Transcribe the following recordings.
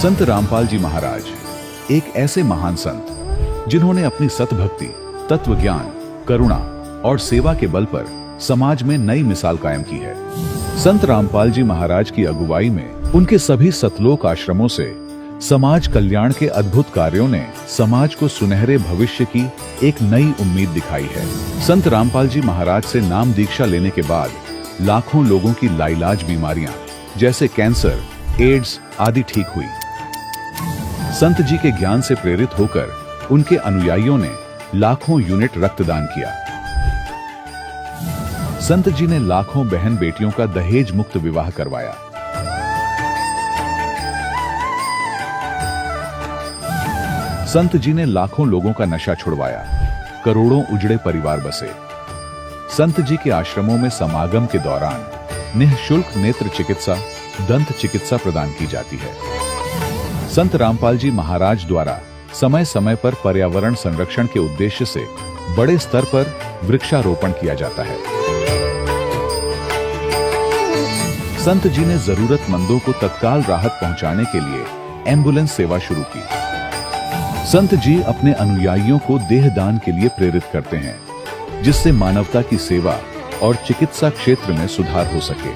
संत रामपाल जी महाराज एक ऐसे महान संत जिन्होंने अपनी सतभक्ति, तत्व ज्ञान, करुणा और सेवा के बल पर समाज में नई मिसाल कायम की है। संत रामपाल जी महाराज की अगुवाई में उनके सभी सतलोक आश्रमों से समाज कल्याण के अद्भुत कार्यों ने समाज को सुनहरे भविष्य की एक नई उम्मीद दिखाई है। संत रामपाल जी महाराज से नाम दीक्षा लेने के बाद लाखों लोगों की लाइलाज बीमारियां जैसे कैंसर, एड्स आदि ठीक हुई। संत जी के ज्ञान से प्रेरित होकर उनके अनुयायियों ने लाखों यूनिट रक्तदान किया। संत जी ने लाखों बहन बेटियों का दहेज मुक्त विवाह करवाया। संत जी ने लाखों लोगों का नशा छुड़वाया, करोड़ों उजड़े परिवार बसे। संत जी के आश्रमों में समागम के दौरान निःशुल्क नेत्र चिकित्सा, दंत चिकित्सा प्रदान की जाती है। संत रामपाल जी महाराज द्वारा समय समय पर पर्यावरण संरक्षण के उद्देश्य से बड़े स्तर पर वृक्षारोपण किया जाता है। संत जी ने जरूरतमंदों को तत्काल राहत पहुंचाने के लिए एम्बुलेंस सेवा शुरू की। संत जी अपने अनुयायियों को देहदान के लिए प्रेरित करते हैं, जिससे मानवता की सेवा और चिकित्सा क्षेत्र में सुधार हो सके।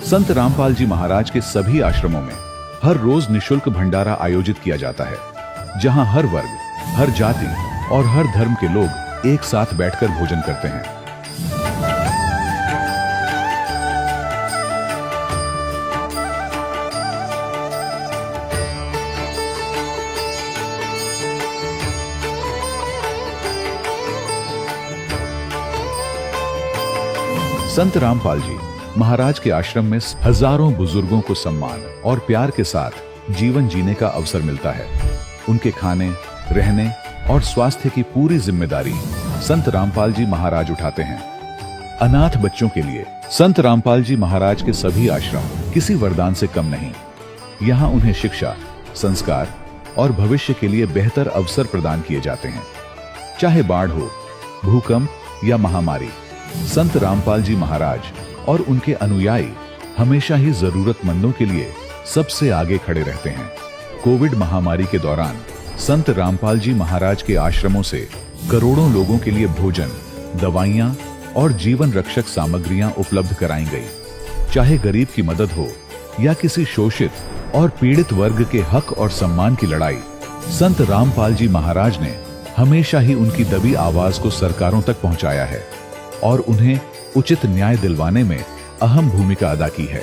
संत रामपाल जी महाराज के सभी आश्रमों में हर रोज निःशुल्क भंडारा आयोजित किया जाता है, जहां हर वर्ग, हर जाति और हर धर्म के लोग एक साथ बैठकर भोजन करते हैं। संत रामपाल जी महाराज के आश्रम में हजारों बुजुर्गों को सम्मान और प्यार के साथ जीवन जीने का अवसर मिलता है। उनके खाने, रहने और स्वास्थ्य की पूरी जिम्मेदारी संत रामपाल जी महाराज उठाते हैं। अनाथ बच्चों के लिए संत रामपाल जी महाराज के सभी आश्रम किसी वरदान से कम नहीं। यहाँ उन्हें शिक्षा, संस्कार और भविष्य के लिए बेहतर अवसर प्रदान किए जाते हैं। चाहे बाढ़ हो, भूकंप या महामारी, संत रामपाल जी महाराज और उनके अनुयायी हमेशा ही जरूरतमंदों के लिए सबसे आगे खड़े रहते हैं। कोविड महामारी के दौरान संत रामपाल जी महाराज के आश्रमों से करोड़ों लोगों के लिए भोजन, दवाइयां और जीवन रक्षक सामग्रियां उपलब्ध कराई गई। चाहे गरीब की मदद हो या किसी शोषित और पीड़ित वर्ग के हक और सम्मान की लड़ाई, संत रामपाल जी महाराज ने हमेशा ही उनकी दबी आवाज को सरकारों तक पहुंचाया है और उन्हें उचित न्याय दिलवाने में अहम भूमिका अदा की है।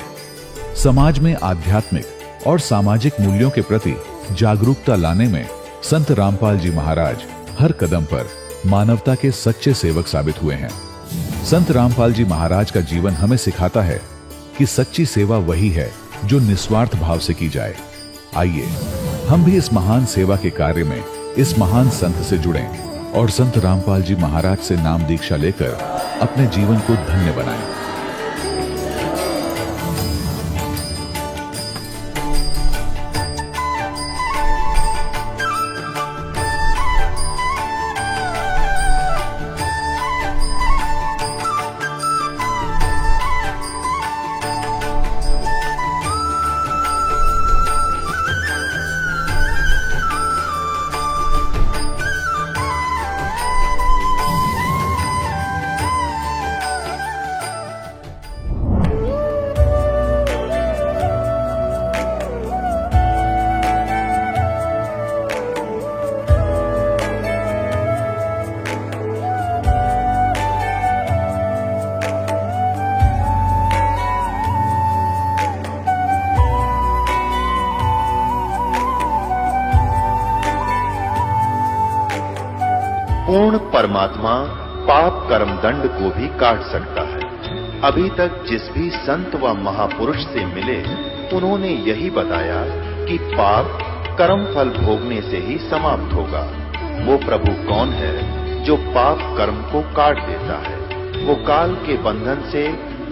समाज में आध्यात्मिक और सामाजिक मूल्यों के प्रति जागरूकता लाने में संत रामपाल जी महाराज हर कदम पर मानवता के सच्चे सेवक साबित हुए हैं। संत रामपाल जी महाराज का जीवन हमें सिखाता है कि सच्ची सेवा वही है जो निस्वार्थ भाव से की जाए। आइए हम भी इस महान सेवा के कार्य में इस महान संत से जुड़ें और संत रामपाल जी महाराज से नाम दीक्षा लेकर अपने जीवन को धन्य बनाएं। पूर्ण परमात्मा पाप कर्म दंड को भी काट सकता है। अभी तक जिस भी संत व महापुरुष से मिले, उन्होंने यही बताया कि पाप कर्म फल भोगने से ही समाप्त होगा। वो प्रभु कौन है जो पाप कर्म को काट देता है, वो काल के बंधन से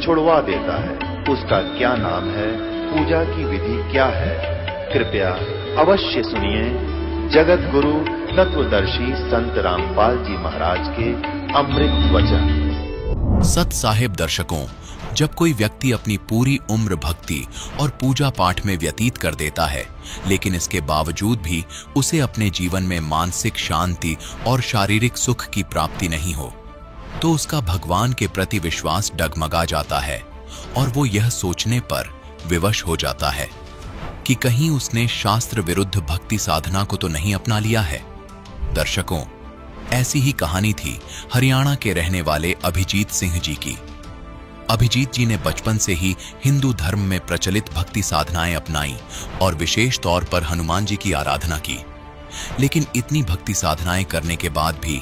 छुड़वा देता है। उसका क्या नाम है, पूजा की विधि क्या है? कृपया अवश्य सुनिए जगत गुरु तत्वदर्शी संत रामपाल जी महाराज के अमृत वचन। सत साहिब दर्शकों, जब कोई व्यक्ति अपनी पूरी उम्र भक्ति और पूजा पाठ में व्यतीत कर देता है, लेकिन इसके बावजूद भी उसे अपने जीवन में मानसिक शांति और शारीरिक सुख की प्राप्ति नहीं हो, तो उसका भगवान के प्रति विश्वास डगमगा जाता है और वो यह सोचने पर विवश हो जाता है कि कहीं उसने शास्त्र विरुद्ध भक्ति साधना को तो नहीं अपना लिया है। दर्शकों, ऐसी ही कहानी थी हरियाणा के रहने वाले अभिजीत सिंह जी की। अभिजीत जी ने बचपन से ही हिंदू धर्म में प्रचलित भक्ति साधनाएं अपनाई और विशेष तौर पर हनुमान जी की आराधना की। लेकिन इतनी भक्ति साधनाएं करने के बाद भी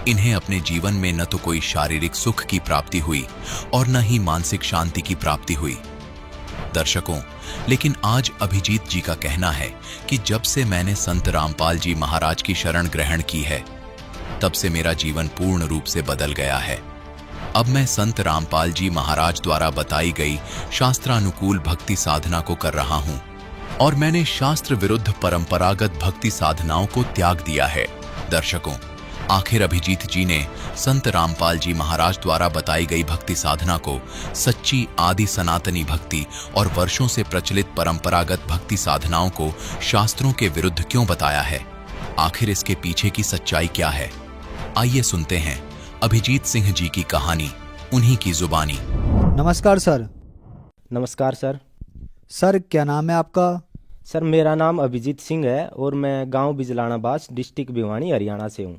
इन्हें अपने जीवन में न तो कोई शारीरिक सुख की प्राप्ति हुई और न ही मानसिक शांति की प्राप्ति हुई। दर्शकों, लेकिन आज अभिजीत जी का कहना है कि जब से मैंने संत रामपाल जी महाराज की शरण ग्रहण की है, तब से मेरा जीवन पूर्ण रूप से बदल गया है। अब मैं संत रामपाल जी महाराज द्वारा बताई गई शास्त्रानुकूल भक्ति साधना को कर रहा हूं और मैंने शास्त्र विरुद्ध परंपरागत भक्ति साधनाओं को त्याग दिया है। दर्शकों, आखिर अभिजीत जी ने संत रामपाल जी महाराज द्वारा बताई गई भक्ति साधना को सच्ची आदि सनातनी भक्ति और वर्षों से प्रचलित परंपरागत भक्ति साधनाओं को शास्त्रों के विरुद्ध क्यों बताया है? आखिर इसके पीछे की सच्चाई क्या है? आइए सुनते हैं अभिजीत सिंह जी की कहानी, उन्हीं की जुबानी। नमस्कार सर। नमस्कार सर। सर, क्या नाम है आपका? सर, मेरा नाम अभिजीत सिंह है और मैं गांव बिजलानाबाद, डिस्ट्रिक्ट भिवानी, हरियाणा से हूँ।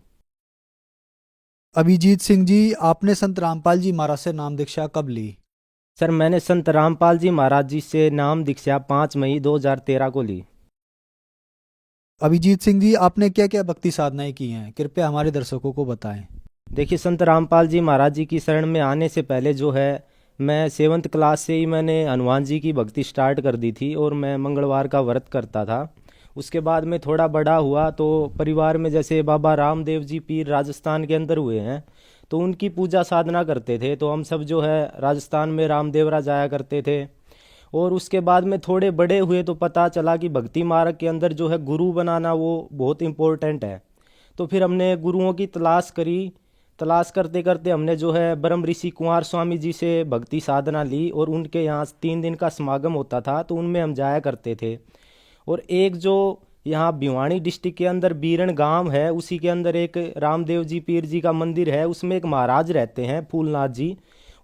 अभिजीत सिंह जी, आपने संत रामपाल जी महाराज से नाम दीक्षा कब ली? सर, मैंने संत रामपाल जी महाराज जी से नाम दीक्षा 5 मई 2013 को ली। अभिजीत सिंह जी, आपने क्या क्या भक्ति साधनाएं की हैं, कृपया हमारे दर्शकों को बताएं। देखिए, संत रामपाल जी महाराज जी की शरण में आने से पहले जो है, मैं 7th क्लास से ही मैंने हनुमान जी की भक्ति स्टार्ट कर दी थी और मैं मंगलवार का व्रत करता था। उसके बाद में थोड़ा बड़ा हुआ तो परिवार में जैसे बाबा रामदेव जी पीर राजस्थान के अंदर हुए हैं, तो उनकी पूजा साधना करते थे, तो हम सब जो है राजस्थान में रामदेवरा जाया करते थे। और उसके बाद में थोड़े बड़े हुए तो पता चला कि भक्ति मार्ग के अंदर जो है गुरु बनाना वो बहुत इम्पोर्टेंट है। तो फिर हमने गुरुओं की तलाश करी। तलाश करते करते हमने जो है ब्रह्म ऋषि कुंवर स्वामी जी से भक्ति साधना ली और उनके यहाँ 3 दिन का समागम होता था, तो उनमें हम जाया करते थे। और एक जो यहाँ भिवानी डिस्ट्रिक्ट के अंदर बीरण गांव है, उसी के अंदर एक रामदेव जी पीर जी का मंदिर है, उसमें एक महाराज रहते हैं फूलनाथ जी,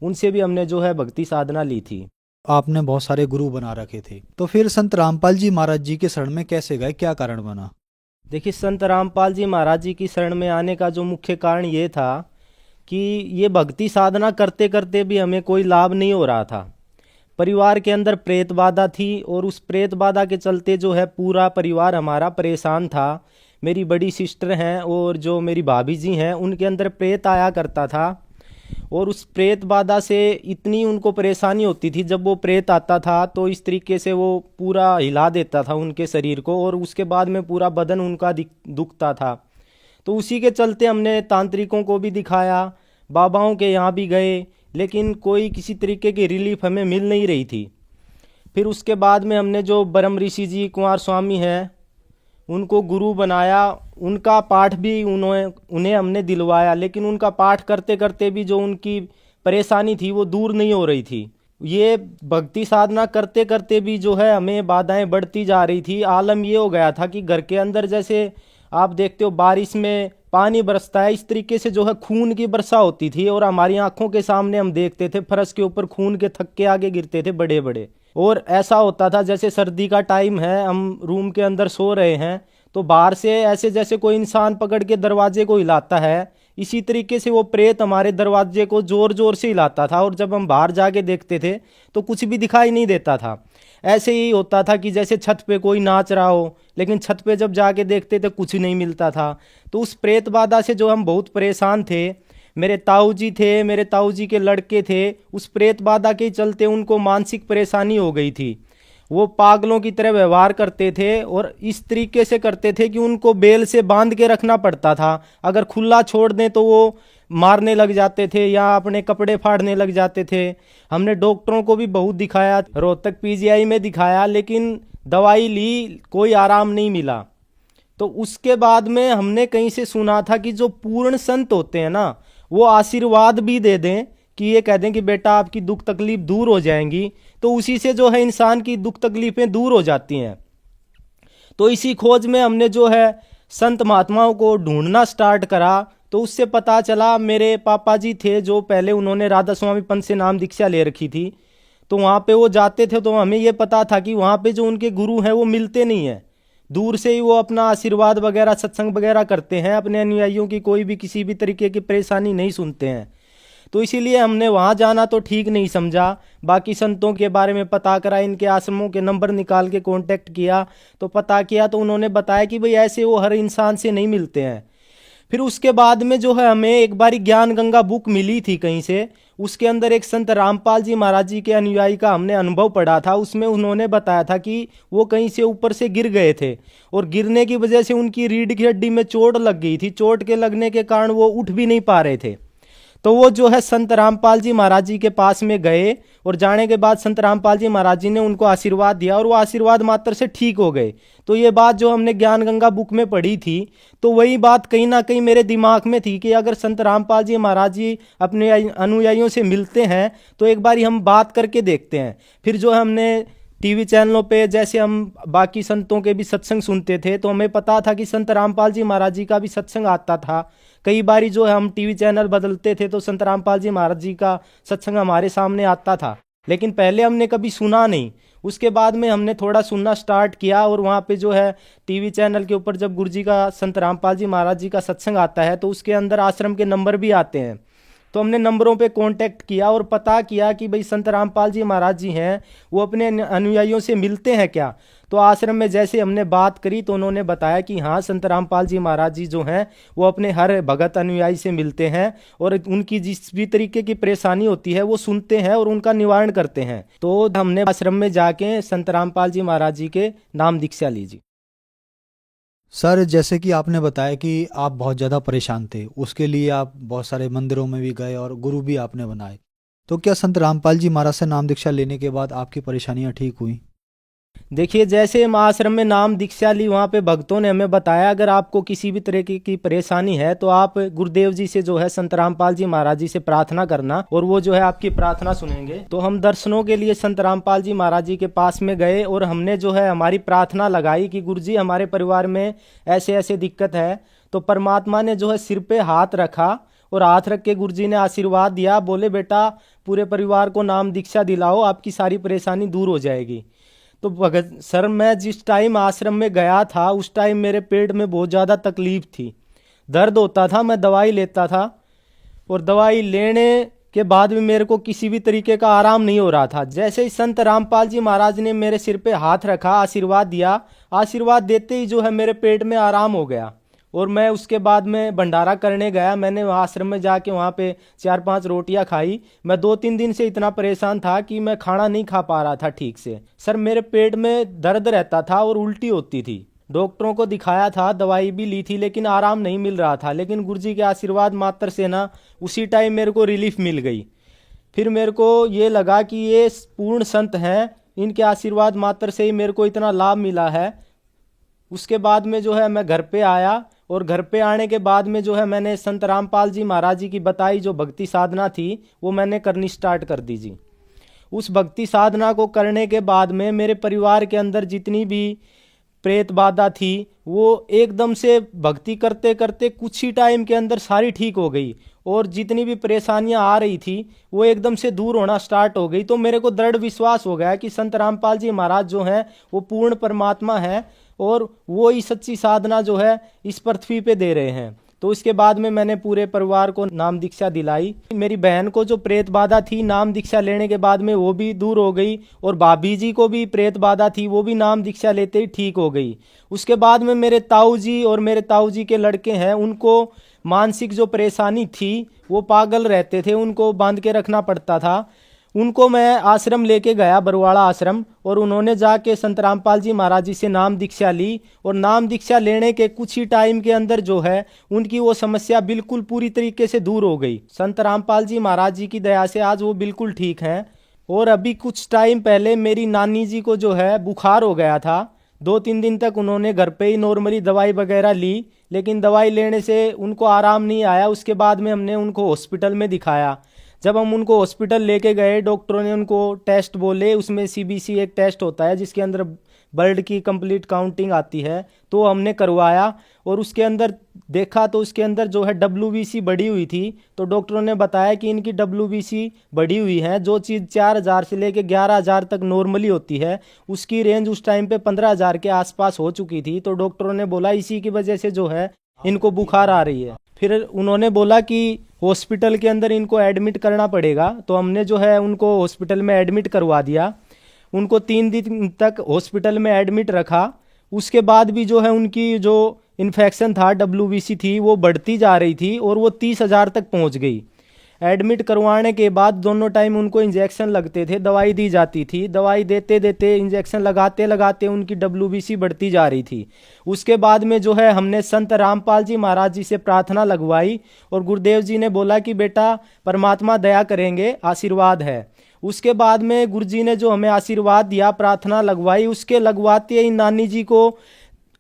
उनसे भी हमने जो है भक्ति साधना ली थी। आपने बहुत सारे गुरु बना रखे थे, तो फिर संत रामपाल जी महाराज जी के शरण में कैसे गए, क्या कारण बना? देखिए, संत रामपाल जी महाराज जी की शरण में आने का जो मुख्य कारण ये था कि ये भक्ति साधना करते करते भी हमें कोई लाभ नहीं हो रहा था। परिवार के अंदर प्रेत बाधा थी और उस प्रेत बाधा के चलते जो है पूरा परिवार हमारा परेशान था। मेरी बड़ी सिस्टर हैं और जो मेरी भाभी जी हैं, उनके अंदर प्रेत आया करता था और उस प्रेत बाधा से इतनी उनको परेशानी होती थी, जब वो प्रेत आता था तो इस तरीके से वो पूरा हिला देता था उनके शरीर को और उसके बाद में पूरा बदन उनका दुखता था। तो उसी के चलते हमने तांत्रिकों को भी दिखाया, बाबाओं के यहाँ भी गए, लेकिन कोई किसी तरीके की रिलीफ हमें मिल नहीं रही थी। फिर उसके बाद में हमने जो ब्रह्म ऋषि जी कुंवर स्वामी हैं उनको गुरु बनाया। उनका पाठ भी उन्हें हमने दिलवाया, लेकिन उनका पाठ करते करते भी जो उनकी परेशानी थी वो दूर नहीं हो रही थी। ये भक्ति साधना करते करते भी जो है हमें बाधाएं बढ़ती जा रही थी। आलम ये हो गया था कि घर के अंदर जैसे आप देखते हो बारिश में पानी बरसता है, इस तरीके से जो है खून की वर्षा होती थी और हमारी आंखों के सामने हम देखते थे फर्श के ऊपर खून के थक्के आगे गिरते थे बड़े बड़े। और ऐसा होता था जैसे सर्दी का टाइम है, हम रूम के अंदर सो रहे हैं तो बाहर से ऐसे जैसे कोई इंसान पकड़ के दरवाजे को हिलाता है, इसी तरीके से वो प्रेत हमारे दरवाजे को जोर जोर से हिलाता था और जब हम बाहर जाके देखते थे तो कुछ भी दिखाई नहीं देता था। ऐसे ही होता था कि जैसे छत पे कोई नाच रहा हो, लेकिन छत पे जब जाके देखते थे कुछ नहीं मिलता था। तो उस प्रेत बाधा से जो हम बहुत परेशान थे। मेरे ताऊ जी थे, मेरे ताऊ जी के लड़के थे, उस प्रेत बाधा के चलते उनको मानसिक परेशानी हो गई थी। वो पागलों की तरह व्यवहार करते थे और इस तरीके से करते थे कि उनको बेल से बांध के रखना पड़ता था। अगर खुला छोड़ दें तो वो मारने लग जाते थे या अपने कपड़े फाड़ने लग जाते थे। हमने डॉक्टरों को भी बहुत दिखाया, रोहतक पीजीआई में दिखाया, लेकिन दवाई ली, कोई आराम नहीं मिला। तो उसके बाद में हमने कहीं से सुना था कि जो पूर्ण संत होते हैं ना, वो आशीर्वाद भी दे दें कि ये कह दें कि बेटा आपकी दुख तकलीफ दूर हो जाएंगी, तो उसी से जो है इंसान की दुख तकलीफें दूर हो जाती हैं। तो इसी खोज में हमने जो है संत महात्माओं को ढूंढना स्टार्ट करा। तो उससे पता चला, मेरे पापा जी थे जो पहले उन्होंने राधा स्वामी पंथ से नाम दीक्षा ले रखी थी, तो वहाँ पे वो जाते थे, तो हमें ये पता था कि वहाँ पे जो उनके गुरु हैं वो मिलते नहीं हैं, दूर से ही वो अपना आशीर्वाद वगैरह सत्संग वगैरह करते हैं, अपने अनुयायियों की कोई भी किसी भी तरीके की परेशानी नहीं सुनते हैं। तो इसीलिए हमने वहाँ जाना तो ठीक नहीं समझा। बाकी संतों के बारे में पता करा, इनके आश्रमों के नंबर निकाल के कांटेक्ट किया, तो पता किया तो उन्होंने बताया कि भाई ऐसे वो हर इंसान से नहीं मिलते हैं। फिर उसके बाद में जो है हमें एक बारी ज्ञान गंगा बुक मिली थी कहीं से, उसके अंदर एक संत रामपाल जी महाराज जी के अनुयायी का हमने अनुभव पढ़ा था। उसमें उन्होंने बताया था कि वो कहीं से ऊपर से गिर गए थे और गिरने की वजह से उनकी रीढ़ की हड्डी में चोट लग गई थी। चोट के लगने के कारण वो उठ भी नहीं पा रहे थे। तो वो जो है संत रामपाल जी महाराज जी के पास में गए और जाने के बाद संत रामपाल जी महाराज जी ने उनको आशीर्वाद दिया और वो आशीर्वाद मात्र से ठीक हो गए। तो ये बात जो हमने ज्ञान गंगा बुक में पढ़ी थी, तो वही बात कहीं ना कहीं मेरे दिमाग में थी कि अगर संत रामपाल जी महाराज जी अपने अनुयायियों से मिलते हैं तो एक बार हम बात करके देखते हैं। फिर जो हमने टीवी चैनलों पे जैसे हम बाकी संतों के भी सत्संग सुनते थे, तो हमें पता था कि संत रामपाल जी महाराज जी का भी सत्संग आता था। कई बारी जो है हम टीवी चैनल बदलते थे तो संत रामपाल जी महाराज जी का सत्संग हमारे सामने आता था, लेकिन पहले हमने कभी सुना नहीं। उसके बाद में हमने थोड़ा सुनना स्टार्ट किया और वहाँ पे जो है टीवी चैनल के ऊपर जब गुरु जी का संत रामपाल जी महाराज जी का सत्संग आता है तो उसके अंदर आश्रम के नंबर भी आते हैं। तो हमने नंबरों पे कांटेक्ट किया और पता किया कि भाई संत रामपाल जी महाराज जी हैं, वो अपने अनुयायियों से मिलते हैं क्या। तो आश्रम में जैसे हमने बात करी तो उन्होंने बताया कि हाँ, संत रामपाल जी महाराज जी जो हैं वो अपने हर भगत अनुयायी से मिलते हैं और उनकी जिस भी तरीके की परेशानी होती है वो सुनते हैं और उनका निवारण करते हैं। तो हमने आश्रम में जाके संत रामपाल जी महाराज जी के नाम दीक्षा लीजिए। सर, जैसे कि आपने बताया कि आप बहुत ज़्यादा परेशान थे, उसके लिए आप बहुत सारे मंदिरों में भी गए और गुरु भी आपने बनाए, तो क्या संत रामपाल जी महाराज से नाम दीक्षा लेने के बाद आपकी परेशानियां ठीक हुई? देखिए, जैसे हम आश्रम में नाम दीक्षा ली, वहाँ पे भक्तों ने हमें बताया अगर आपको किसी भी तरह की परेशानी है तो आप गुरुदेव जी से जो है संत रामपाल जी महाराज जी से प्रार्थना करना और वो जो है आपकी प्रार्थना सुनेंगे। तो हम दर्शनों के लिए संत रामपाल जी महाराज जी के पास में गए और हमने जो है हमारी प्रार्थना लगाई कि गुरु जी हमारे परिवार में ऐसे ऐसे दिक्कत है। तो परमात्मा ने जो है सिर पे हाथ रखा और हाथ रख के गुरु जी ने आशीर्वाद दिया, बोले बेटा पूरे परिवार को नाम दीक्षा दिलाओ, आपकी सारी परेशानी दूर हो जाएगी। तो भगत सर, मैं जिस टाइम आश्रम में गया था उस टाइम मेरे पेट में बहुत ज़्यादा तकलीफ थी, दर्द होता था, मैं दवाई लेता था और दवाई लेने के बाद भी मेरे को किसी भी तरीके का आराम नहीं हो रहा था। जैसे ही संत रामपाल जी महाराज ने मेरे सिर पे हाथ रखा, आशीर्वाद दिया, आशीर्वाद देते ही जो है मेरे पेट में आराम हो गया और मैं उसके बाद में भंडारा करने गया। मैंने वहाँ आश्रम में जाके वहाँ पे 4-5 रोटियाँ खाई। मैं 2-3 दिन से इतना परेशान था कि मैं खाना नहीं खा पा रहा था ठीक से। सर, मेरे पेट में दर्द रहता था और उल्टी होती थी। डॉक्टरों को दिखाया था, दवाई भी ली थी, लेकिन आराम नहीं मिल रहा था। लेकिन गुरुजी के आशीर्वाद मात्र से ना उसी टाइम मेरे को रिलीफ मिल गई। फिर मेरे को ये लगा कि ये पूर्ण संत हैं, इनके आशीर्वाद मात्र से ही मेरे को इतना लाभ मिला है। उसके बाद में जो है मैं घर पे आया और घर पे आने के बाद में जो है मैंने संत रामपाल जी महाराज जी की बताई जो भक्ति साधना थी वो मैंने करनी स्टार्ट कर दी जी। उस भक्ति साधना को करने के बाद में मेरे परिवार के अंदर जितनी भी प्रेत बाधा थी वो एकदम से भक्ति करते करते कुछ ही टाइम के अंदर सारी ठीक हो गई और जितनी भी परेशानियां आ रही थी वो एकदम से दूर होना स्टार्ट हो गई। तो मेरे को दृढ़ विश्वास हो गया कि संत रामपाल जी महाराज जो हैं वो पूर्ण परमात्मा है और वो ही सच्ची साधना जो है इस पृथ्वी पे दे रहे हैं। तो इसके बाद में मैंने पूरे परिवार को नाम दीक्षा दिलाई। मेरी बहन को जो प्रेत बाधा थी नाम दीक्षा लेने के बाद में वो भी दूर हो गई और भाभी जी को भी प्रेत बाधा थी, वो भी नाम दीक्षा लेते ही ठीक हो गई। उसके बाद में मेरे ताऊ जी और मेरे ताऊ जी के लड़के हैं, उनको मानसिक जो परेशानी थी वो पागल रहते थे, उनको बांध के रखना पड़ता था। उनको मैं आश्रम लेके गया, बरवाड़ा आश्रम, और उन्होंने जाके संत रामपाल जी महाराज जी से नाम दीक्षा ली और नाम दीक्षा लेने के कुछ ही टाइम के अंदर जो है उनकी वो समस्या बिल्कुल पूरी तरीके से दूर हो गई। संत रामपाल जी महाराज जी की दया से आज वो बिल्कुल ठीक हैं। और अभी कुछ टाइम पहले मेरी नानी जी को जो है बुखार हो गया था, 2-3 दिन तक उन्होंने घर पे ही नॉर्मली दवाई वगैरह ली, लेकिन दवाई लेने से उनको आराम नहीं आया। उसके बाद में हमने उनको हॉस्पिटल में दिखाया। जब हम उनको हॉस्पिटल लेके गए, डॉक्टरों ने उनको टेस्ट बोले, उसमें सीबीसी एक टेस्ट होता है जिसके अंदर ब्लड की कंप्लीट काउंटिंग आती है, तो हमने करवाया और उसके अंदर देखा तो उसके अंदर जो है WBC बढ़ी हुई थी। तो डॉक्टरों ने बताया कि इनकी WBC बढ़ी हुई है। जो चीज़ 4000 से लेके 11000 तक नॉर्मली होती है, उसकी रेंज उस टाइम पे 15000 के आसपास हो चुकी थी। तो डॉक्टरों ने बोला इसी की वजह से जो है इनको बुखार आ रही है। फिर उन्होंने बोला कि हॉस्पिटल के अंदर इनको एडमिट करना पड़ेगा। तो हमने जो है उनको हॉस्पिटल में एडमिट करवा दिया। उनको 3 दिन तक हॉस्पिटल में एडमिट रखा। उसके बाद भी जो है उनकी जो इन्फेक्शन था, WBC थी, वो बढ़ती जा रही थी और वो 30,000 तक पहुंच गई। एडमिट करवाने के बाद दोनों टाइम उनको इंजेक्शन लगते थे, दवाई दी जाती थी। दवाई देते देते इंजेक्शन लगाते लगाते उनकी WBC बढ़ती जा रही थी। उसके बाद में जो है हमने संत रामपाल जी महाराज जी से प्रार्थना लगवाई और गुरुदेव जी ने बोला कि बेटा परमात्मा दया करेंगे, आशीर्वाद है। उसके बाद में गुरु जी ने जो हमें आशीर्वाद दिया, प्रार्थना लगवाई, उसके लगवाते ही नानी जी को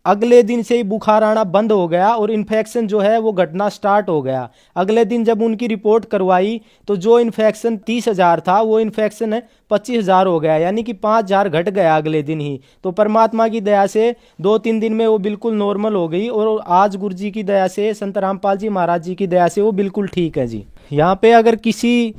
अगले दिन से ही बुखार आना बंद हो गया और इन्फेक्शन जो है वो घटना स्टार्ट हो गया। अगले दिन जब उनकी रिपोर्ट करवाई तो जो इन्फेक्शन 30,000 था वो इन्फेक्शन 25,000 हो गया, यानी कि 5,000 घट गया अगले दिन ही। तो परमात्मा की दया से 2-3 दिन में वो बिल्कुल नॉर्मल हो गई और आज गुरु जी की दया से, संत रामपाल जी महाराज जी की दया से वो बिल्कुल ठीक है जी। यहाँ पे अगर किसी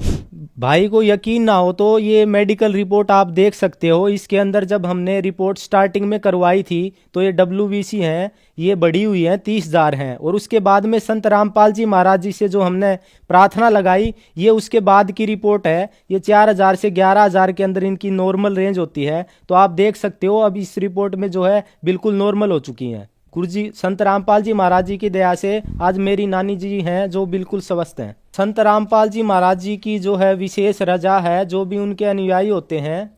भाई को यकीन ना हो तो ये मेडिकल रिपोर्ट आप देख सकते हो। इसके अंदर जब हमने रिपोर्ट स्टार्टिंग में करवाई थी तो ये WBC हैं, ये बढ़ी हुई हैं, 30,000 हैं। और उसके बाद में संत रामपाल जी महाराज जी से जो हमने प्रार्थना लगाई, ये उसके बाद की रिपोर्ट है। ये 4,000 से 11,000 के अंदर इनकी नॉर्मल रेंज होती है। तो आप देख सकते हो अब इस रिपोर्ट में जो है बिल्कुल नॉर्मल हो चुकी हैं। गुरु जी संत रामपाल जी महाराज जी की दया से आज मेरी नानी जी हैं जो बिल्कुल स्वस्थ हैं। संत रामपाल जी महाराज जी की जो है विशेष रजा है, जो भी उनके अनुयायी होते हैं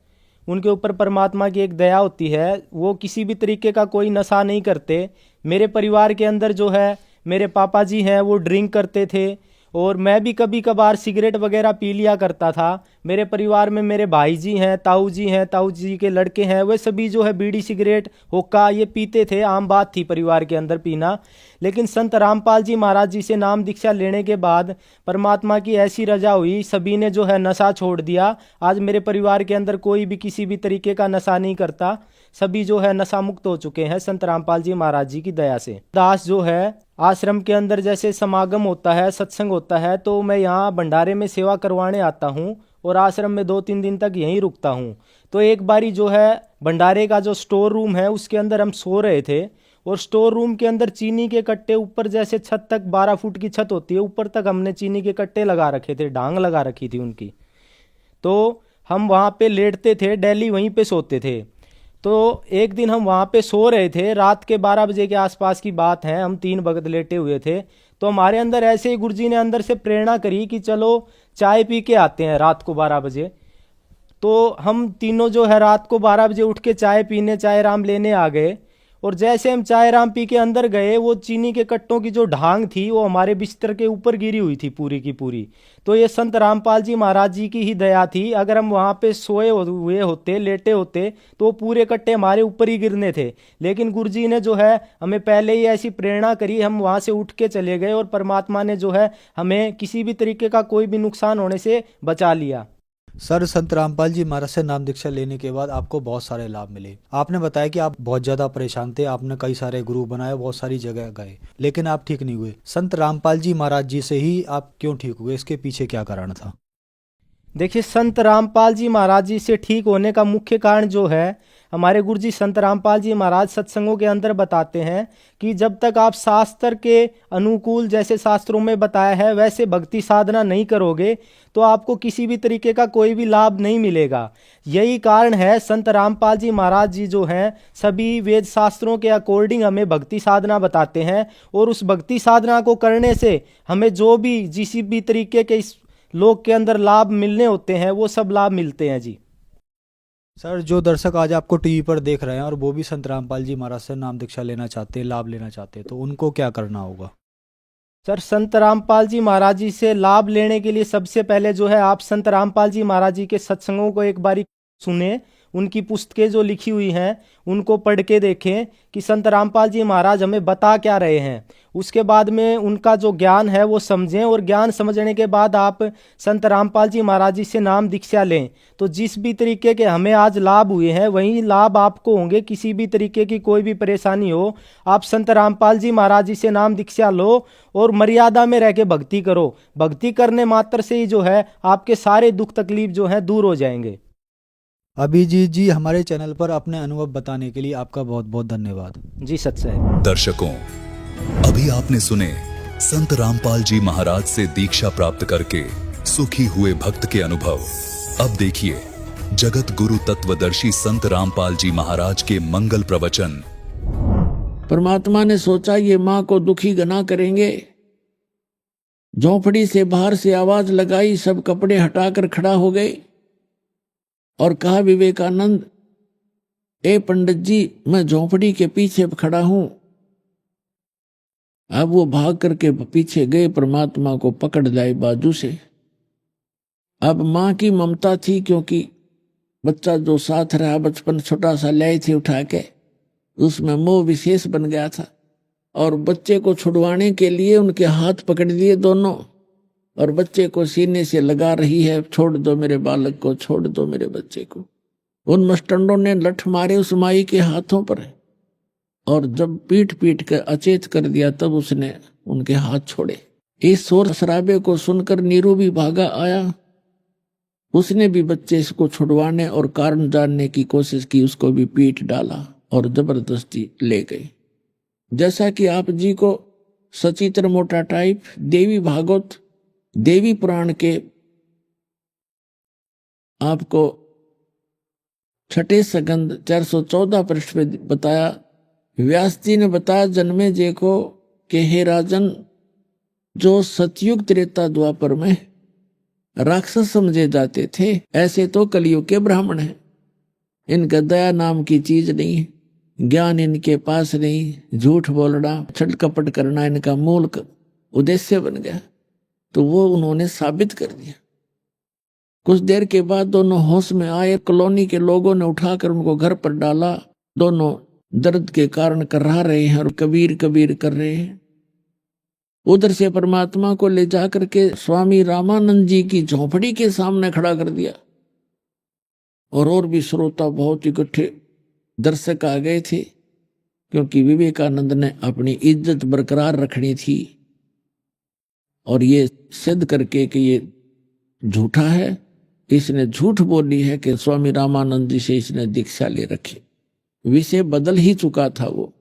उनके ऊपर परमात्मा की एक दया होती है। वो किसी भी तरीके का कोई नशा नहीं करते। मेरे परिवार के अंदर जो है मेरे पापा जी हैं वो ड्रिंक करते थे और मैं भी कभी कभार सिगरेट वगैरह पी लिया करता था। मेरे परिवार में मेरे भाई जी हैं, ताऊ जी के लड़के हैं, वे सभी जो है बीड़ी सिगरेट हुक्का ये पीते थे, आम बात थी परिवार के अंदर पीना। लेकिन संत रामपाल जी महाराज जी से नाम दीक्षा लेने के बाद परमात्मा की ऐसी रजा हुई, सभी ने जो है नशा छोड़ दिया। आज मेरे परिवार के अंदर कोई भी किसी भी तरीके का नशा नहीं करता, सभी जो है नशा मुक्त हो चुके हैं संत रामपाल जी महाराज जी की दया से। दास जो है आश्रम के अंदर जैसे समागम होता है, सत्संग होता है, तो मैं यहाँ भंडारे में सेवा करवाने आता हूँ और आश्रम में 2-3 दिन तक यहीं रुकता हूँ। तो एक बारी जो है भंडारे का जो स्टोर रूम है उसके अंदर हम सो रहे थे और स्टोर रूम के अंदर चीनी के कट्टे ऊपर, जैसे छत तक 12 फुट की छत होती है, ऊपर तक हमने चीनी के कट्टे लगा रखे थे, ढांग लगा रखी थी उनकी। तो हम वहाँ पे लेटते थे, डेली वहीं पे सोते थे। तो एक दिन हम वहाँ पे सो रहे थे, रात के 12 बजे के आसपास की बात है, हम 3 वक्त लेटे हुए थे। तो हमारे अंदर ऐसे ही गुरुजी ने अंदर से प्रेरणा करी कि चलो चाय पी के आते हैं रात को 12 बजे। तो हम तीनों जो है रात को 12 बजे उठ के चाय पीने, चाय राम लेने आ गए और जैसे हम चाय राम पी के अंदर गए, वो चीनी के कट्टों की जो ढांग थी वो हमारे बिस्तर के ऊपर गिरी हुई थी पूरी की पूरी। तो ये संत रामपाल जी महाराज जी की ही दया थी। अगर हम वहाँ पे सोए हुए होते, लेटे होते, तो वो पूरे कट्टे हमारे ऊपर ही गिरने थे। लेकिन गुरुजी ने जो है हमें पहले ही ऐसी प्रेरणा करी, हम वहाँ से उठ के चले गए और परमात्मा ने जो है हमें किसी भी तरीके का कोई भी नुकसान होने से बचा लिया। सर, संत रामपाल जी महाराज से नाम दीक्षा लेने के बाद आपको बहुत सारे लाभ मिले। आपने बताया कि आप बहुत ज्यादा परेशान थे, आपने कई सारे गुरु बनाए, बहुत सारी जगह गए, लेकिन आप ठीक नहीं हुए। संत रामपाल जी महाराज जी से ही आप क्यों ठीक हुए, इसके पीछे क्या कारण था? देखिए, संत रामपाल जी महाराज जी से ठीक होने का मुख्य कारण जो है, हमारे गुरु जी संत रामपाल जी महाराज सत्संगों के अंदर बताते हैं कि जब तक आप शास्त्र के अनुकूल, जैसे शास्त्रों में बताया है वैसे भक्ति साधना नहीं करोगे तो आपको किसी भी तरीके का कोई भी लाभ नहीं मिलेगा। यही कारण है संत रामपाल जी महाराज जी जो हैं सभी वेद शास्त्रों के अकॉर्डिंग हमें भक्ति साधना बताते हैं और उस भक्ति साधना को करने से हमें जो भी जिस भी तरीके के इस लोक के अंदर लाभ मिलने होते हैं वो सब लाभ मिलते हैं जी। सर, जो दर्शक आज आपको टीवी पर देख रहे हैं और वो भी संत रामपाल जी महाराज से नाम दीक्षा लेना चाहते हैं, लाभ लेना चाहते हैं, तो उनको क्या करना होगा? सर, संत रामपाल जी महाराज जी से लाभ लेने के लिए सबसे पहले जो है आप संत रामपाल जी महाराज जी के सत्संगों को एक बारी सुने उनकी पुस्तकें जो लिखी हुई हैं उनको पढ़ के देखें कि संत रामपाल जी महाराज हमें बता क्या रहे हैं। उसके बाद में उनका जो ज्ञान है वो समझें, और ज्ञान समझने के बाद आप संत रामपाल जी महाराज जी से नाम दीक्षा लें। तो जिस भी तरीके के हमें आज लाभ हुए हैं वही लाभ आपको होंगे। किसी भी तरीके की कोई भी परेशानी हो, आप संत रामपाल जी महाराज जी से नाम दीक्षा लो और मर्यादा में रह के भक्ति करो। भक्ति करने मात्र से ही जो है आपके सारे दुख तकलीफ जो है दूर हो जाएंगे। अभिजीत जी, हमारे चैनल पर अपने अनुभव बताने के लिए आपका बहुत बहुत धन्यवाद। जी सत साहिब। दर्शकों, अभी आपने सुने संत रामपाल जी महाराज से दीक्षा प्राप्त करके सुखी हुए भक्त के अनुभव। अब देखिए जगत गुरु तत्वदर्शी संत रामपाल जी महाराज के मंगल प्रवचन। परमात्मा ने सोचा ये मां को दुखी गना करेंगे। झोंपड़ी से बाहर से आवाज लगाई, सब कपड़े हटाकर खड़ा हो गए और कहा, विवेकानंद, ए पंडित जी, मैं झोंपड़ी के पीछे खड़ा हूं। अब वो भाग करके पीछे गए, परमात्मा को पकड़ लाए बाजू से। अब मां की ममता थी, क्योंकि बच्चा जो साथ रहा बचपन छोटा सा लाए थे उठा के, उसमें मोह विशेष बन गया था और बच्चे को छुड़वाने के लिए उनके हाथ पकड़ लिए दोनों और बच्चे को सीने से लगा रही है, छोड़ दो मेरे बालक को, छोड़ दो मेरे बच्चे को। उन मस्टंडों ने लठ मारे उस माई के हाथों पर और जब पीट पीट कर अचेत कर दिया तब उसने उनके हाथ छोड़े। इस शोर शराबे को सुनकर नीरू भी भागा आया। उसने भी बच्चे को छुड़वाने और कारण जानने की कोशिश की, उसको भी पीट डाला और जबरदस्ती ले गए। जैसा कि आप जी को सचित्र मोटा टाइप देवी भागवत देवी पुराण के आपको छठे सकंद 414 पृष्ठ पे बताया। व्यास जी ने बताया जन्मे जे को कि हे राजन, जो सतयुग त्रेता द्वापर में राक्षस समझे जाते थे, ऐसे तो कलयुग के ब्राह्मण हैं। इनका दया नाम की चीज नहीं, ज्ञान इनके पास नहीं, झूठ बोलना छल कपट करना इनका मूल उद्देश्य बन गया। तो वो उन्होंने साबित कर दिया। कुछ देर के बाद दोनों होश में आए। कॉलोनी के लोगों ने उठाकर उनको घर पर डाला। दोनों दर्द के कारण कर्रा रहे हैं और कबीर कबीर कर रहे हैं। उधर से परमात्मा को ले जाकर के स्वामी रामानंद जी की झोंपड़ी के सामने खड़ा कर दिया और भी श्रोता बहुत इकट्ठे दर्शक आ गए थे, क्योंकि विवेकानंद ने अपनी इज्जत बरकरार रखनी थी और ये सिद्ध करके कि ये झूठा है, इसने झूठ बोली है कि स्वामी रामानंद जी से इसने दीक्षा ले रखी। विषय बदल ही चुका था वो।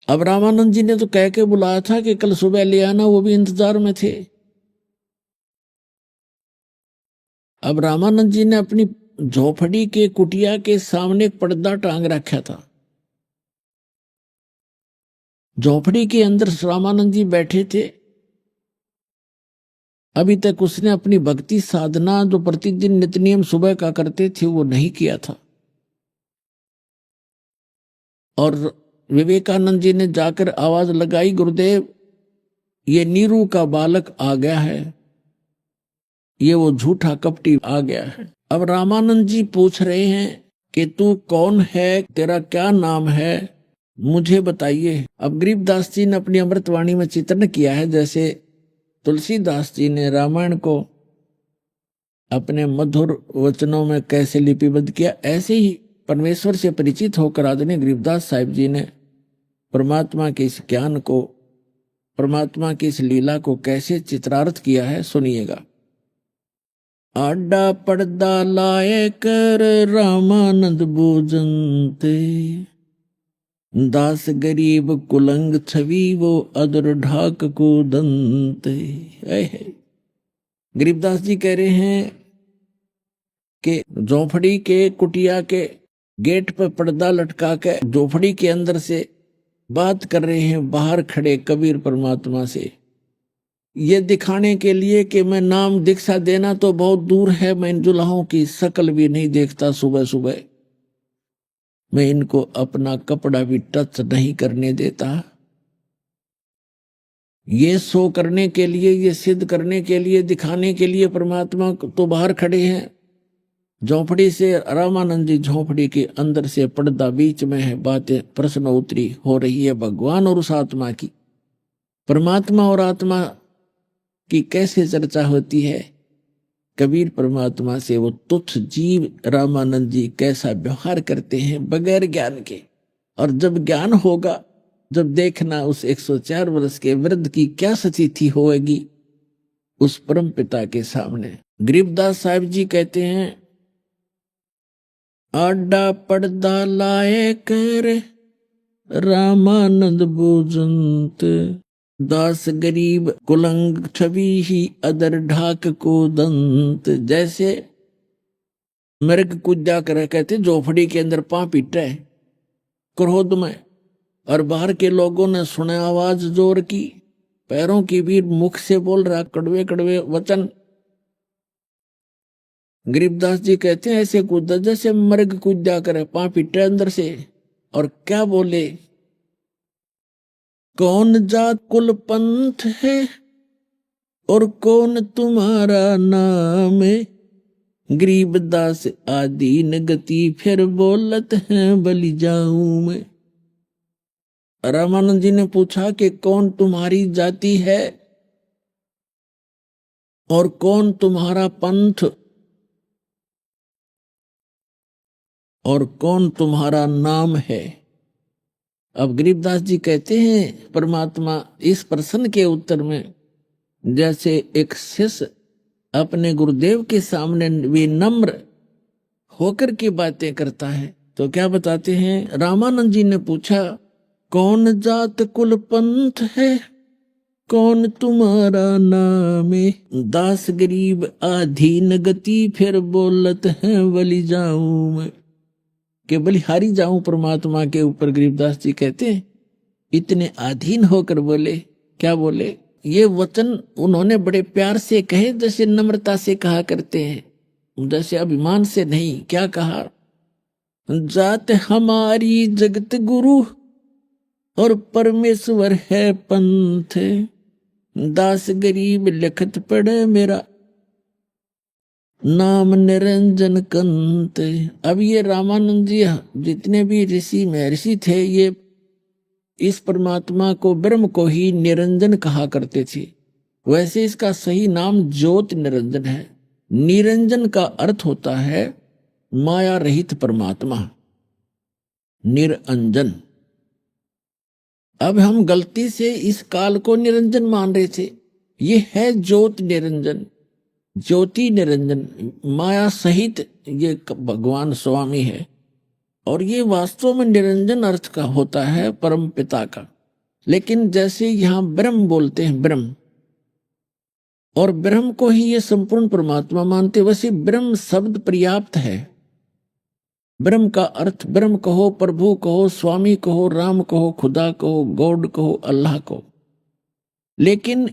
अब रामानंद जी ने तो कह के बुलाया था कि कल सुबह ले आना, वो भी इंतजार में थे। अब रामानंद जी ने अपनी झोपड़ी के कुटिया के सामने एक पर्दा टांग रखा था। झोपड़ी के अंदर रामानंद जी बैठे थे। अभी तक उसने अपनी भक्ति साधना जो प्रतिदिन नित्य नियम सुबह का करते थे वो नहीं किया था। और विवेकानंद जी ने जाकर आवाज लगाई, गुरुदेव, ये नीरू का बालक आ गया है, ये वो झूठा कपटी आ गया है। अब रामानंद जी पूछ रहे हैं कि तू कौन है, तेरा क्या नाम है, मुझे बताइए। अब गरीबदास जी ने अपनी अमृतवाणी में चित्रण किया है, जैसे तुलसीदास जी ने रामायण को अपने मधुर वचनों में कैसे लिपिबद्ध किया, ऐसे ही परमेश्वर से परिचित होकर आदरणीय गरीबदास साहिब जी ने परमात्मा के इस ज्ञान को, परमात्मा की इस लीला को कैसे चित्रार्थ किया है, सुनिएगा। आडा पर्दा लाए कर रामानंद भोजनते, दास गरीब कुलंग छवि वो अदर ढाक को दंते। गरीबदास जी कह रहे हैं कि झोंपड़ी के कुटिया के गेट पर पर्दा लटका के झोंपड़ी के अंदर से बात कर रहे हैं बाहर खड़े कबीर परमात्मा से, ये दिखाने के लिए कि मैं नाम दीक्षा देना तो बहुत दूर है, मैं इन दुल्हों की शक्ल भी नहीं देखता, सुबह सुबह मैं इनको अपना कपड़ा भी टच नहीं करने देता। ये शो करने के लिए, ये सिद्ध करने के लिए, दिखाने के लिए परमात्मा तो बाहर खड़े हैं झोपड़ी से रामानंद जी झोपड़ी के अंदर से पर्दा बीच में है, बातें प्रश्न उत्तरी हो रही है भगवान और उस आत्मा की। परमात्मा और आत्मा की कैसे चर्चा होती है? कबीर परमात्मा से वो तुच्छ जीव रामानंद जी कैसा व्यवहार करते हैं बगैर ज्ञान के, और जब ज्ञान होगा, जब देखना उस 104 वर्ष के वृद्ध की क्या स्थिति होगी उस परम पिता के सामने। गरीबदास साहब जी कहते हैं, आडा पर्दा लाए कर रामानंद भोजंत, दास गरीब कुलंग छवि ही अदर ढाक को दंत। जैसे मृग कूदा कर, कहते झोपड़ी के अंदर पांव पीट रहे क्रोध में, और बाहर के लोगों ने सुने आवाज जोर की, पैरों की भी मुख से बोल रहा कड़वे कड़वे वचन। गरीबदास जी कहते हैं ऐसे कूदा जैसे मृग कूदा करे, पांव पीटे अंदर से, और क्या बोले, कौन जात कुल पंथ है और कौन तुम्हारा नाम है, गरीबदास आदीन गति फिर बोलत है बलि जाऊं मैं। रामानंद जी ने पूछा कि कौन तुम्हारी जाति है और कौन तुम्हारा पंथ और कौन तुम्हारा नाम है। अब गरीबदास जी कहते हैं परमात्मा इस प्रश्न के उत्तर में जैसे एक शिष्य अपने गुरुदेव के सामने विनम्र होकर के बातें करता है, तो क्या बताते हैं, रामानंद जी ने पूछा कौन जात कुल पंथ है, कौन तुम्हारा नाम है, दास गरीब आधीन गति फिर बोलत है बलि जाऊं मैं, कि बलिहारी जाऊं परमात्मा के ऊपर। गरीबदास जी कहते हैं इतने अधीन होकर बोले, क्या बोले, ये वचन उन्होंने बड़े प्यार से कहे, जैसे नम्रता से कहा करते हैं, जैसे अभिमान से नहीं। क्या कहा, जात हमारी जगत गुरु और परमेश्वर है पंथ, दास गरीब लिखत पढ़े मेरा नाम निरंजन कंत। अब ये रामानंद जी जितने भी ऋषि महर्षि थे, ये इस परमात्मा को ब्रह्म को ही निरंजन कहा करते थे। वैसे इसका सही नाम ज्योत निरंजन है। निरंजन का अर्थ होता है माया रहित परमात्मा, निरंजन। अब हम गलती से इस काल को निरंजन मान रहे थे, ये है ज्योत निरंजन, ज्योति निरंजन, माया सहित ये भगवान स्वामी है। और ये वास्तव में निरंजन अर्थ का होता है परम पिता का। लेकिन जैसे यहां ब्रह्म बोलते हैं, ब्रह्म, और ब्रह्म को ही ये संपूर्ण परमात्मा मानते, वैसे ब्रह्म शब्द पर्याप्त है। ब्रह्म का अर्थ ब्रह्म कहो, प्रभु कहो, स्वामी कहो, राम कहो, खुदा कहो, गॉड कहो, अल्लाह कहो। लेकिन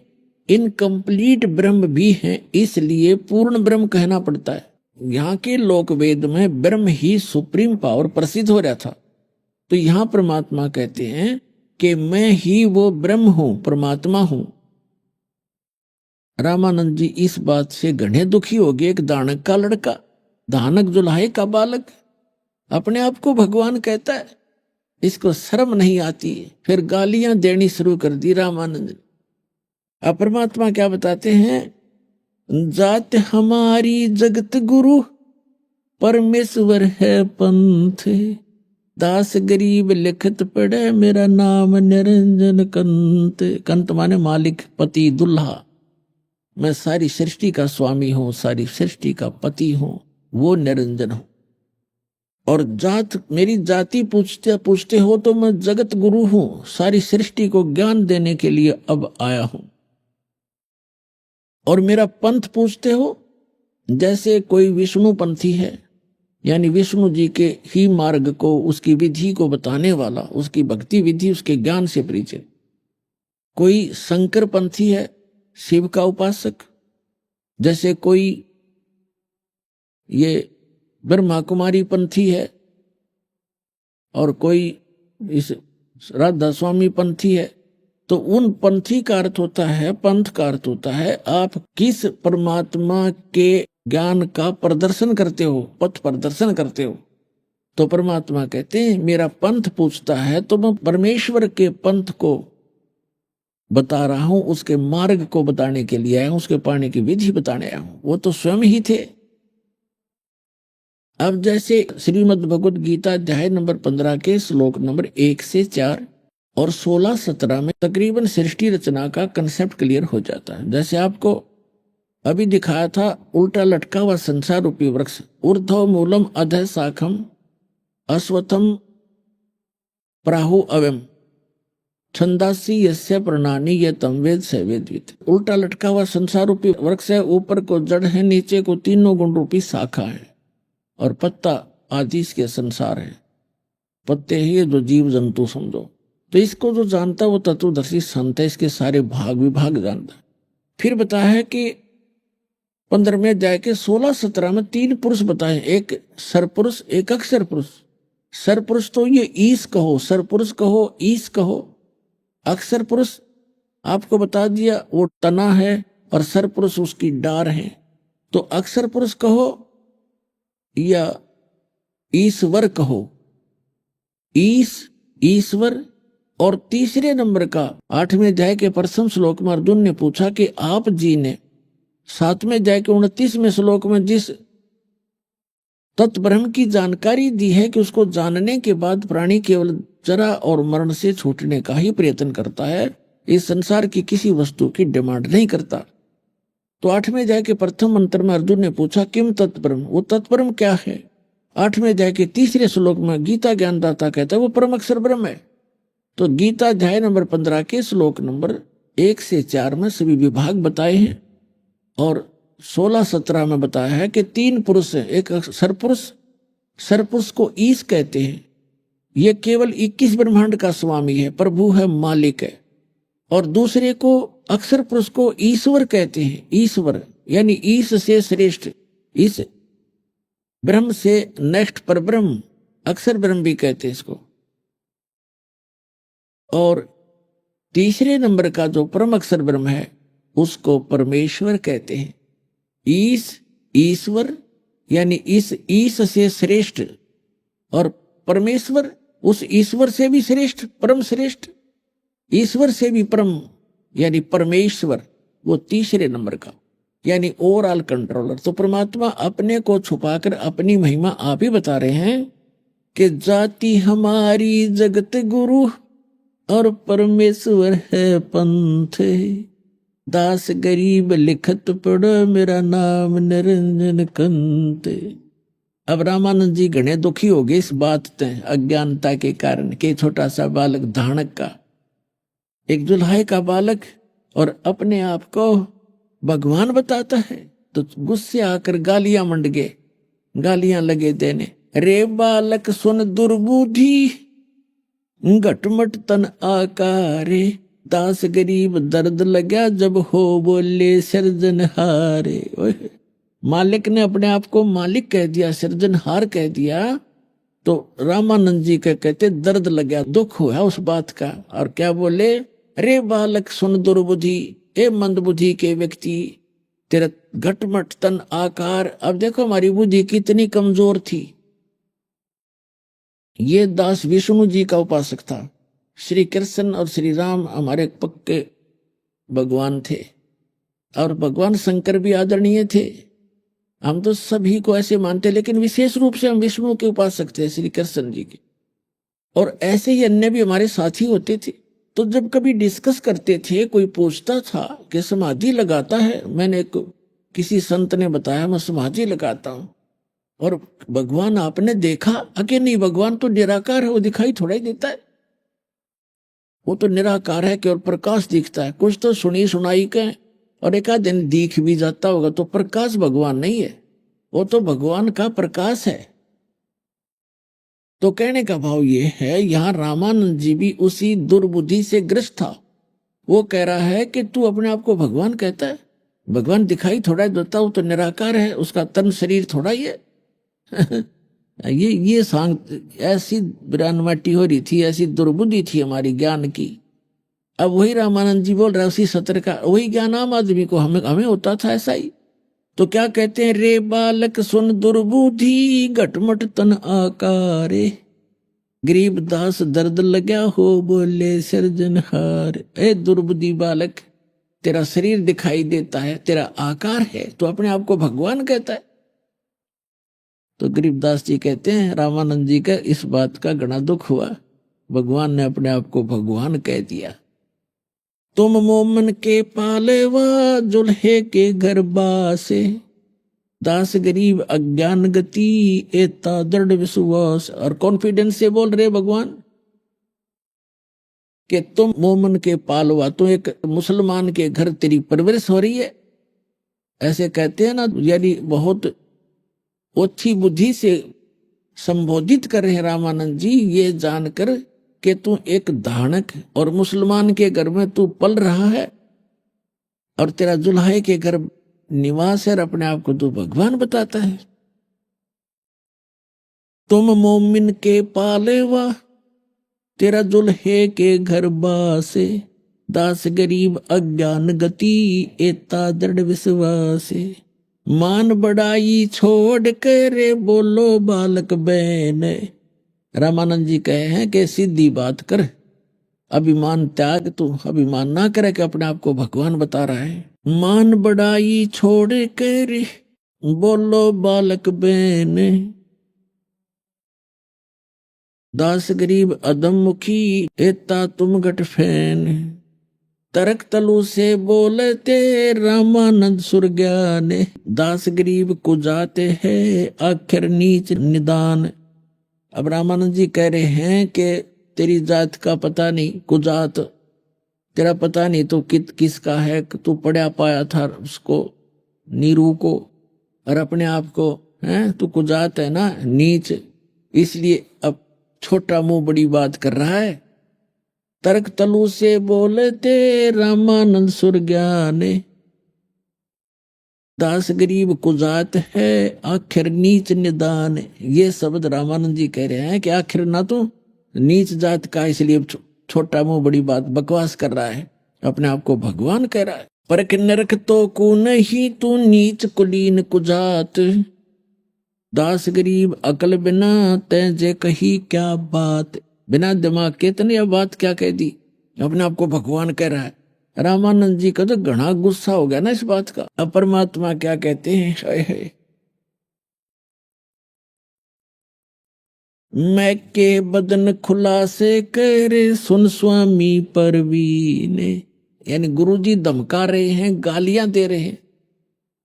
इनकम्प्लीट ब्रह्म भी है, इसलिए पूर्ण ब्रह्म कहना पड़ता है। यहाँ के लोक वेद में ब्रह्म ही सुप्रीम पावर प्रसिद्ध हो रहा था, तो यहाँ परमात्मा कहते हैं कि मैं ही वो ब्रह्म हूं, परमात्मा हूं। रामानंद जी इस बात से घने दुखी हो गए। एक दानक का लड़का, दानक जुलाहे का बालक अपने आप को भगवान कहता है, इसको शर्म नहीं आती। फिर गालियां देनी शुरू कर दी रामानंद ने। अब परमात्मा क्या बताते हैं, जात हमारी जगत गुरु परमेश्वर है पंथ, दास गरीब लिखत पढ़े मेरा नाम निरंजन कंत। कंत माने मालिक, पति, दुल्हा। मैं सारी सृष्टि का स्वामी हूं, सारी सृष्टि का पति हूं, वो निरंजन हूं। और जात, मेरी जाति पूछते हो तो मैं जगत गुरु हूं, सारी सृष्टि को ज्ञान देने के लिए अब आया हूं। और मेरा पंथ पूछते हो, जैसे कोई विष्णु पंथी है, यानी विष्णु जी के ही मार्ग को, उसकी विधि को बताने वाला, उसकी भक्ति विधि, उसके ज्ञान से परिचित। कोई शंकर पंथी है, शिव का उपासक। जैसे कोई ये ब्रह्मा कुमारी पंथी है, और कोई इस राधा स्वामी पंथी है। तो उन पंथी का अर्थ होता है, पंथ का अर्थ होता है आप किस परमात्मा के ज्ञान का प्रदर्शन करते हो, पथ प्रदर्शन करते हो। तो परमात्मा कहते हैं मेरा पंथ पूछता है तो मैं परमेश्वर के पंथ को बता रहा हूं, उसके मार्ग को बताने के लिए आया हूं, उसके पाने की विधि बताने आया हूं। वो तो स्वयं ही थे। अब जैसे श्रीमद् भगवद गीता अध्याय नंबर 15 के श्लोक नंबर 1 से 4 और 16-17 में तकरीबन सृष्टि रचना का कंसेप्ट क्लियर हो जाता है। जैसे आपको अभी दिखाया था, उल्टा लटका हुआ संसार रूपी वृक्ष, ऊर्ध्व मूलम अधः शाखम अश्वत्थम प्राहु अवम छंदासी यस्य प्रणानी ये तम वेद से वेदवित। उल्टा लटका हुआ संसार रूपी वृक्ष है, ऊपर को जड़ है, नीचे को तीनों गुण रूपी शाखा है और पत्ता आदि इसके संसार है। पत्ते ही जो जीव जंतु समझो। तो इसको जो जानता वो तत्वदर्शी संत है, इसके सारे भाग विभाग जानता है। फिर बताया है कि 15वें अध्याय के 16-17 में 3 पुरुष बताए, एक सरपुरुष एक अक्षर पुरुष। सरपुरुष तो ये ईश कहो, सरपुरुष कहो, ईश कहो। अक्षर पुरुष आपको बता दिया वो तना है और सरपुरुष उसकी डार है। तो अक्षर पुरुष कहो या ईश्वर कहो, ईश ईश्वर। और तीसरे नंबर का 8वें अध्याय के प्रथम श्लोक में अर्जुन ने पूछा कि आप जी ने 7वें अध्याय के 29वें श्लोक में जिस तत्ब्रह्म की जानकारी दी है कि उसको जानने के बाद प्राणी केवल जरा और मरण से छूटने का ही प्रयत्न करता है, इस संसार की किसी वस्तु की डिमांड नहीं करता। तो 8वें अध्याय के प्रथम मंत्र में अर्जुन ने पूछा किम तत्ब्रह्म, वो तत्ब्रह्म क्या है। 8वें अध्याय के तीसरे श्लोक में गीता ज्ञानदाता कहता है वो परम अक्षर ब्रह्म है। तो गीता अध्याय नंबर 15 के श्लोक नंबर 1 से 4 में सभी विभाग बताए हैं और 16-17 में बताया है कि 3 पुरुष है। एक सरपुरुष, सरपुरुष को ईश कहते हैं, ये केवल 21 ब्रह्मांड का स्वामी है, प्रभु है, मालिक है। और दूसरे को अक्षर पुरुष को ईश्वर कहते हैं, ईश्वर यानी ईश से श्रेष्ठ, इस ब्रह्म से नेक्स्ट पर ब्रह्म, अक्षर ब्रह्म भी कहते हैं इसको। और तीसरे नंबर का जो परम अक्षर ब्रह्म है उसको परमेश्वर कहते हैं। ईश ईश्वर यानी इस ईश से श्रेष्ठ और परमेश्वर उस ईश्वर से भी श्रेष्ठ, परम श्रेष्ठ, ईश्वर से भी परम यानी परमेश्वर, वो तीसरे नंबर का यानी ओवरऑल कंट्रोलर। तो परमात्मा अपने को छुपाकर अपनी महिमा आप ही बता रहे हैं कि जाति हमारी जगत गुरु और परमेश्वर है पंथ, दास गरीब लिखत पढ़ो मेरा नाम निरंजन कंत। अब रामानंद जी घने दुखी हो गए इस बात से, अज्ञानता के कारण कि छोटा सा बालक धानक का, एक जुल्हाई का बालक और अपने आप को भगवान बताता है। तो गुस्से आकर गालियां मंड गए, गालियां लगे देने, रे बालक सुन दुर्बुद्धि घटमट तन आकारे, दास गरीब दर्द लगा जब हो बोले सृजनहारे। मालिक ने अपने आप को मालिक कह दिया, सृजनहार कह दिया। तो रामानंद जी के कहते दर्द लगा, दुख हुआ उस बात का। और क्या बोले, अरे बालक सुन दुर्बुद्धि, ए मंदबुद्धि के व्यक्ति, तेरा घटमट तन आकार। अब देखो हमारी बुद्धि कितनी कमजोर थी। ये दास विष्णु जी का उपासक था, श्री कृष्ण और श्री राम हमारे पक्के भगवान थे और भगवान शंकर भी आदरणीय थे। हम तो सभी को ऐसे मानते, लेकिन विशेष रूप से हम विष्णु के उपासक थे, श्री कृष्ण जी के। और ऐसे ही अन्य भी हमारे साथी होते थे। तो जब कभी डिस्कस करते थे, कोई पूछता था कि समाधि लगाता है, मैंने किसी संत ने बताया मैं समाधि लगाता हूं। और भगवान आपने देखा? अके नहीं, भगवान तो निराकार है, वो दिखाई थोड़ा ही देता है, वो तो निराकार है कि और प्रकाश दिखता है। कुछ तो सुनी सुनाई का और एक आध दिन दिख भी जाता होगा, तो प्रकाश भगवान नहीं है, वो तो भगवान का प्रकाश है। तो कहने का भाव ये है, यहां रामानंद जी भी उसी दुर्बुद्धि से ग्रस्त था। वो कह रहा है कि तू अपने आप को भगवान कहता है, भगवान दिखाई थोड़ा देता, वो तो निराकार है, उसका तन शरीर थोड़ा ही है। ये सांग ऐसी बिरानवाटी हो रही थी, ऐसी दुर्बुद्धि थी हमारी ज्ञान की। अब वही रामानंद जी बोल रहा है उसी सत्र का, वही ज्ञान आम आदमी को हमें होता था ऐसा ही। तो क्या कहते हैं, रे बालक सुन दुर्बुद्धि घटमट तन आकारे, गरीब दास दर्द लगा हो बोले सिरजनहार। ए दुर्बुद्धि बालक, तेरा शरीर दिखाई देता है, तेरा आकार है, तो अपने आप को भगवान कहता है। तो गरीबदास जी कहते हैं रामानंद जी का इस बात का घना दुख हुआ, भगवान ने अपने आप को भगवान कह दिया। तुम मोमन के पालेवा जुल्हे के घर बासे, दास गरीब अज्ञान गति एता दृढ़ विश्वास। और कॉन्फिडेंस से बोल रहे भगवान कि तुम मोमन के पालवा, तो एक मुसलमान के घर तेरी परवरिश हो रही है, ऐसे कहते हैं ना, यानी बहुत ओछी बुद्धि से संबोधित कर रहे हैं रामानंद जी, ये जानकर कि तू एक धानक और मुसलमान के घर में तू पल रहा है और तेरा जुल्हे के घर निवास है, और अपने आप को तू भगवान बताता है। तुम मोमिन के पालेवा, तेरा जुल्हे के घर बासे, दास गरीब अज्ञान गति एता दृढ़ विश्वास। मान बड़ाई छोड़ करे बोलो बालक बैन। रामानंद जी कहे हैं कि सीधी बात कर, अभिमान त्याग, तू अभिमान ना करे कि अपने आप को भगवान बता रहा है। मान बड़ाई छोड़ करे बोलो बालक बैन, दास गरीब अदम मुखी एता तुम गट फैन। तरक तलु से बोलते रामानंद सुर ज्ञान, दास गरीब को जाते हैं आखिर नीच निदान। अब रामानंद जी कह रहे हैं कि तेरी जात का पता नहीं, कुजात तेरा पता नहीं तो किसका है, तू पढ़ा पाया था उसको नीरू को, और अपने आप को है तू कुजात है ना, नीच, इसलिए अब छोटा मुंह बड़ी बात कर रहा है। तर्क तलु से बोलते रामानंद सुर ज्ञाने, दास गरीब कुजात है आखिर नीच निदान। ये शब्द रामानंद जी कह रहे हैं कि आखिर ना तो नीच जात का, इसलिए छोटा मुंह बड़ी बात बकवास कर रहा है, अपने आप को भगवान कह रहा है। परख नरक तो को नहीं तू नीच कुलीन कुजात, दास गरीब अकल बिना तैजे कही क्या बात। बिना दिमाग के तने बात क्या कह दी, अपने आप को भगवान कह रहा है। रामानंद जी का तो घना गुस्सा हो गया ना इस बात का। अब परमात्मा क्या कहते हैं, हाय हाय, मैं के बदन खुलासे करे सुन स्वामी परवीन। यानी गुरुजी धमका रहे हैं, गालियां दे रहे हैं,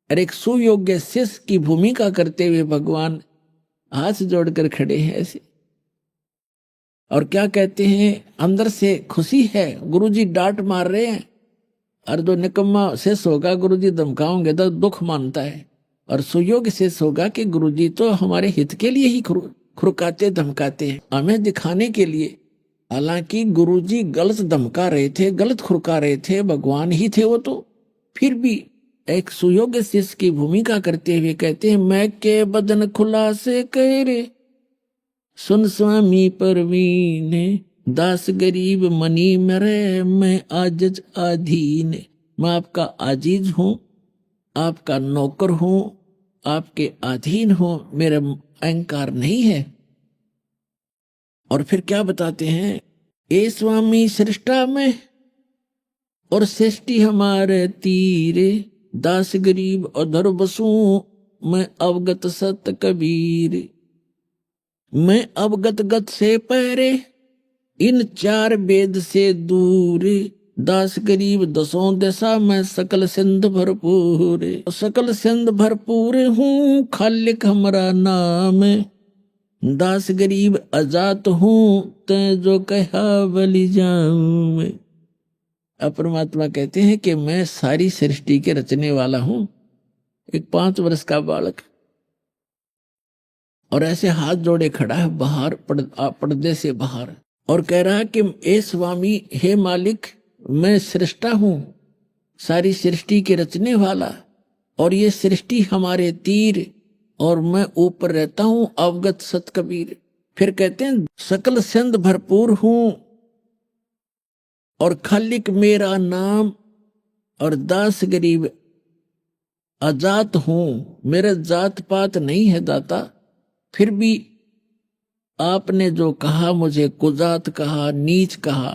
और एक सुयोग्य शिष्य की भूमिका करते हुए भगवान हाथ जोड़कर खड़े हैं ऐसे। और क्या कहते हैं, अंदर से खुशी है, गुरुजी डांट मार रहे हैं, और जो निकम्मा शिष्य होगा गुरुजी धमकाओगे तो दुख मानता है, और सुयोग्य शिष्य होगा कि गुरुजी तो हमारे हित के लिए ही खुरकाते धमकाते हैं, हमें दिखाने के लिए। हालांकि गुरुजी गलत धमका रहे थे, गलत खुरका रहे थे, भगवान ही थे वो तो, फिर भी एक सुयोग्य शिष्य की भूमिका करते हुए कहते हैं, मैं के बदन खुला से करे सुन स्वामी परवीन, दास गरीब मनी मरे मैं आजिज आधीन। मैं आपका आजीज हूं, आपका नौकर हूं, आपके अधीन हूं, मेरा अहंकार नहीं है। और फिर क्या बताते हैं, ए स्वामी सृष्टा में और सृष्टि हमारे तीरे, दास गरीब अधर बसू मैं अवगत सत कबीर। मैं अवगत गत से पहरे इन चार वेद से दूर, दास गरीब दसों दशा में सकल सिंध भरपूर। सकल सिंध भरपूर हूँ खालिक हमारा नाम, दास गरीब अजात हूँ तै जो कहा बलि जाऊं। परमात्मा कहते हैं कि मैं सारी सृष्टि के रचने वाला हूँ। एक 5 वर्ष का बालक और ऐसे हाथ जोड़े खड़ा है बाहर, पर्दे से बाहर, और कह रहा है कि ए स्वामी, हे मालिक, मैं सृष्टा हूं, सारी सृष्टि के रचने वाला, और ये सृष्टि हमारे तीर, और मैं ऊपर रहता हूं अवगत सत कबीर। फिर कहते हैं सकल सिंध भरपूर हूं और खालिक मेरा नाम, और दास गरीब अजात हूं, मेरे जात पात नहीं है दाता, फिर भी आपने जो कहा, मुझे कुजात कहा, नीच कहा,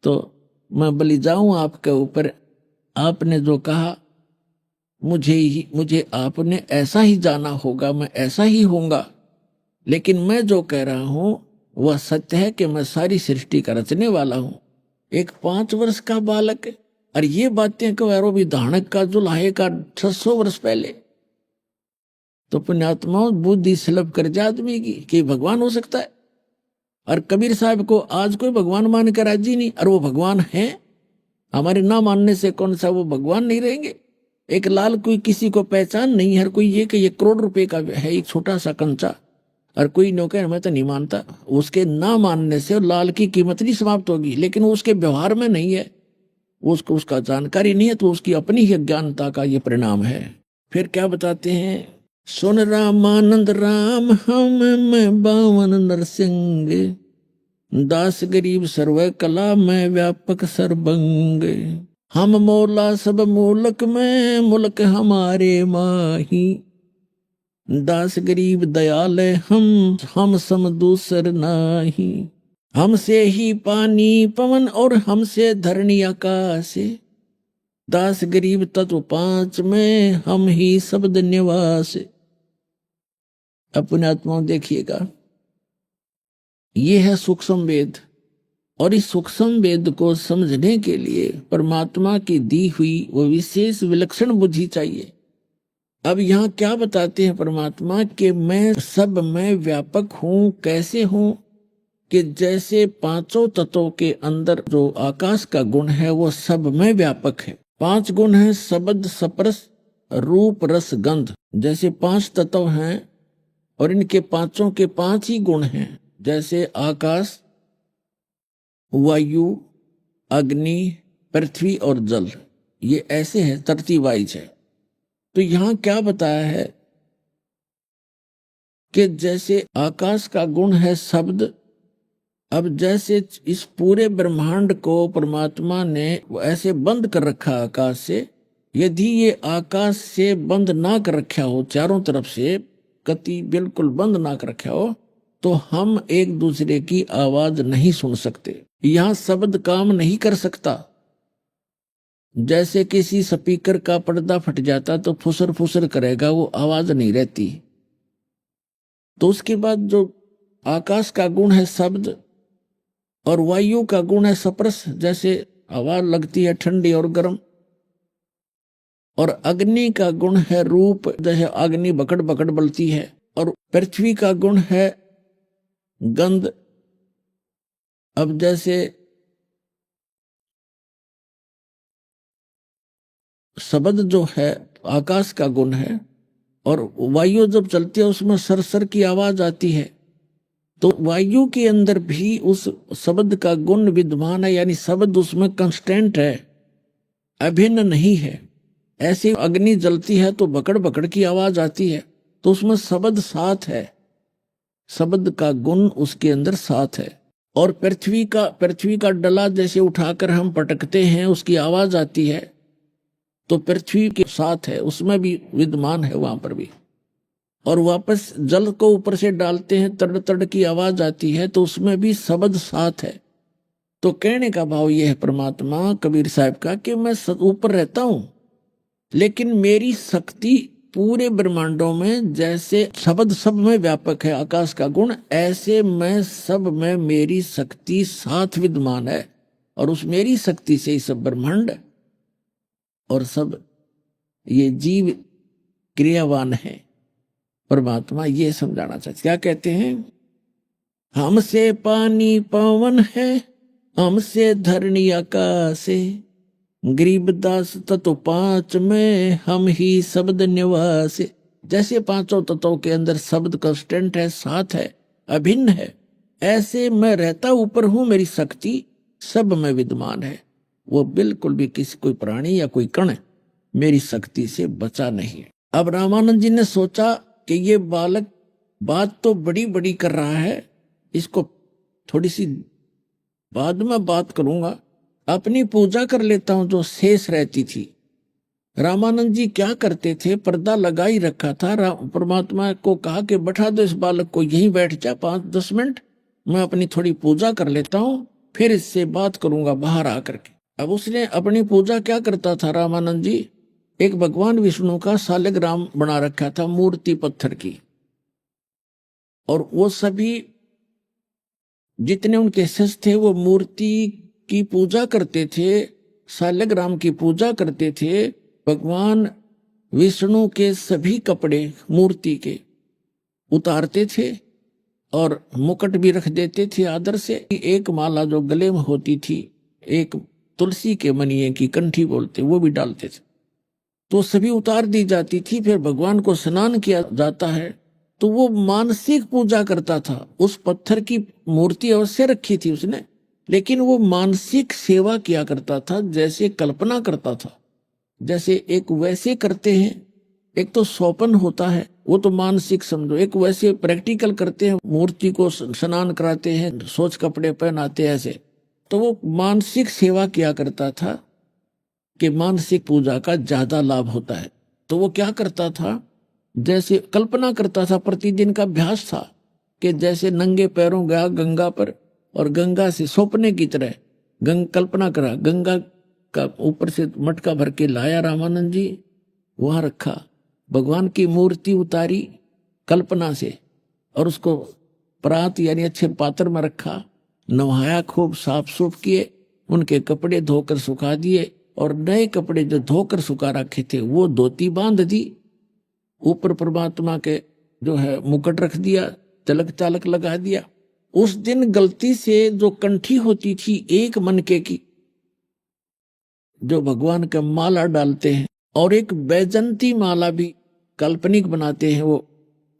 तो मैं बलि जाऊं आपके ऊपर। आपने जो कहा मुझे आपने ऐसा ही जाना होगा, मैं ऐसा ही होऊंगा। लेकिन मैं जो कह रहा हूं वह सत्य है कि मैं सारी सृष्टि का रचने वाला हूं। एक 5 वर्ष का बालक है, और ये बातें कहो भी धानक का जुलाहे का 600 वर्ष पहले। तो पुण्यात्माओं, बुद्धि सुलभ कर जा आदमी की कि भगवान हो सकता है। और कबीर साहब को आज कोई भगवान मान कर राजी नहीं, और वो भगवान है। हमारे ना मानने से कौन सा वो भगवान नहीं रहेंगे। एक लाल कोई किसी को पहचान नहीं है, हर कोई ये कि ये करोड़ रुपए का है एक छोटा सा कंचा, और कोई नौकर मैं तो नहीं मानता। उसके ना मानने से लाल की कीमत नहीं समाप्त होगी, लेकिन उसके व्यवहार में नहीं है, उसको उसका जानकारी नहीं है, तो उसकी अपनी ही अज्ञानता का ये परिणाम है। फिर क्या बताते हैं, सुन रामानंद राम हम मैं बावन नरसिंह, दास गरीब सर्व कला में व्यापक सर्वंग, हम मौला सब मूलक में मुल्क हमारे माही, दास गरीब दयाल हम सम दूसर नाही, हमसे ही पानी पवन और हमसे धरणी आकाश, दास गरीब तत्व 5 में हम ही शब्द निवास। अपने आत्माओं देखिएगा, ये है सूक्ष्म वेद, और इस सूक्ष्म वेद को समझने के लिए परमात्मा की दी हुई वो विशेष विलक्षण बुद्धि चाहिए। अब यहाँ क्या बताते हैं परमात्मा कि मैं सब में व्यापक हूं। कैसे हूं कि जैसे 5 तत्वों के अंदर जो आकाश का गुण है वो सब में व्यापक है। 5 गुण हैं, शब्द स्पर्श रूप रस गंध। जैसे 5 तत्व हैं और इनके 5 के 5 ही गुण हैं, जैसे आकाश, वायु, अग्नि, पृथ्वी और जल, ये ऐसे हैं, तरतीब वाइज है। तो यहां क्या बताया है कि जैसे आकाश का गुण है शब्द, अब जैसे इस पूरे ब्रह्मांड को परमात्मा ने ऐसे बंद कर रखा आकाश से, यदि ये आकाश से बंद ना कर रखा हो, चारों तरफ से गति बिल्कुल बंद ना कर रखा हो, तो हम एक दूसरे की आवाज नहीं सुन सकते। यहां शब्द काम नहीं कर सकता। जैसे किसी स्पीकर का पर्दा फट जाता तो फुसर फुसर करेगा, वो आवाज नहीं रहती। तो उसके बाद जो आकाश का गुण है शब्द, और वायु का गुण है स्पर्श, जैसे हवा लगती है ठंडी और गर्म, और अग्नि का गुण है रूप, जैसे अग्नि बकड़ बकड़ बलती है, और पृथ्वी का गुण है गंध। अब जैसे शब्द जो है आकाश का गुण है, और वायु जब चलती है उसमें सरसर की आवाज आती है, तो वायु के अंदर भी उस शब्द का गुण विद्यमान है, यानी शब्द उसमें कांस्टेंट है, अभिन्न नहीं है। ऐसी अग्नि जलती है तो बकड़ बकड़ की आवाज आती है, तो उसमें शब्द साथ है, शब्द का गुण उसके अंदर साथ है। और पृथ्वी का डला जैसे उठाकर हम पटकते हैं, उसकी आवाज आती है, तो पृथ्वी के साथ है, उसमें भी विद्यमान है वहां पर भी। और वापस जल को ऊपर से डालते हैं, तड़ तड़ की आवाज आती है, तो उसमें भी शब्द साथ है। तो कहने का भाव यह है परमात्मा कबीर साहब का कि मैं ऊपर रहता हूं, लेकिन मेरी शक्ति पूरे ब्रह्मांडों में, जैसे शब्द सब में व्यापक है आकाश का गुण, ऐसे मैं सब में मेरी शक्ति साथ विद्यमान है, और उस मेरी शक्ति से ही सब ब्रह्मांड और सब ये जीव क्रियावान है। परमात्मा ये समझाना चाहते, क्या कहते हैं, हमसे पानी पवन है, हमसे धरणी आकाश, गरीबदास तत्व 5 में हम ही शब्द निवास। जैसे 5 तत्वों के अंदर शब्द कांस्टेंट है, साथ है, अभिन्न है, ऐसे मैं रहता ऊपर हूं, मेरी शक्ति सब में विद्यमान है। वो बिल्कुल भी किसी कोई प्राणी या कोई कण मेरी शक्ति से बचा नहीं है। अब रामानंद जी ने सोचा कि ये बालक बात तो बड़ी बड़ी कर रहा है, इसको थोड़ी सी बाद में बात करूंगा, अपनी पूजा कर लेता हूं जो शेष रहती थी। रामानंद जी क्या करते थे, पर्दा लगा ही रखा था। परमात्मा को कहा कि बैठा दो इस बालक को, यहीं बैठ जा 5-10 मिनट, मैं अपनी थोड़ी पूजा कर लेता हूं, फिर इससे बात करूंगा बाहर आकर के। अब उसने अपनी पूजा क्या करता था रामानंद जी, एक भगवान विष्णु का सालग्राम बना रखा था, मूर्ति पत्थर की, और वो सभी जितने उनके शिष्य थे वो मूर्ति की पूजा करते थे, सालग्राम की पूजा करते थे। भगवान विष्णु के सभी कपड़े मूर्ति के उतारते थे और मुकुट भी रख देते थे आदर से। एक माला जो गले में होती थी, एक तुलसी के मनिये की कंठी बोलते, वो भी डालते थे, तो सभी उतार दी जाती थी। फिर भगवान को स्नान किया जाता है, तो वो मानसिक पूजा करता था। उस पत्थर की मूर्ति अवश्य रखी थी उसने, लेकिन वो मानसिक सेवा किया करता था, जैसे कल्पना करता था, जैसे एक वैसे करते हैं। एक तो सौपन होता है, वो तो मानसिक समझो, एक वैसे प्रैक्टिकल करते हैं, मूर्ति को स्नान कराते हैं, सोच कपड़े पहनाते हैं ऐसे। तो वो मानसिक सेवा किया करता था कि मानसिक पूजा का ज्यादा लाभ होता है। तो वो क्या करता था, जैसे कल्पना करता था, प्रतिदिन का अभ्यास था कि जैसे नंगे पैरों गया गंगा पर और गंगा से सौंपने की तरह कल्पना करा, गंगा का ऊपर से मटका भर के लाया रामानंद जी, वहां रखा, भगवान की मूर्ति उतारी कल्पना से और उसको परात यानी अच्छे पात्र में रखा, नहाया, खूब साफ सूफ किए, उनके कपड़े धोकर सुखा दिए और नए कपड़े जो धोकर सुखा रखे थे वो धोती बांध दी, ऊपर परमात्मा के जो है मुकुट रख दिया, तिलक चालक लगा दिया। उस दिन गलती से जो कंठी होती थी एक मनके की, जो भगवान का माला डालते हैं, और एक बैजंती माला भी काल्पनिक बनाते हैं,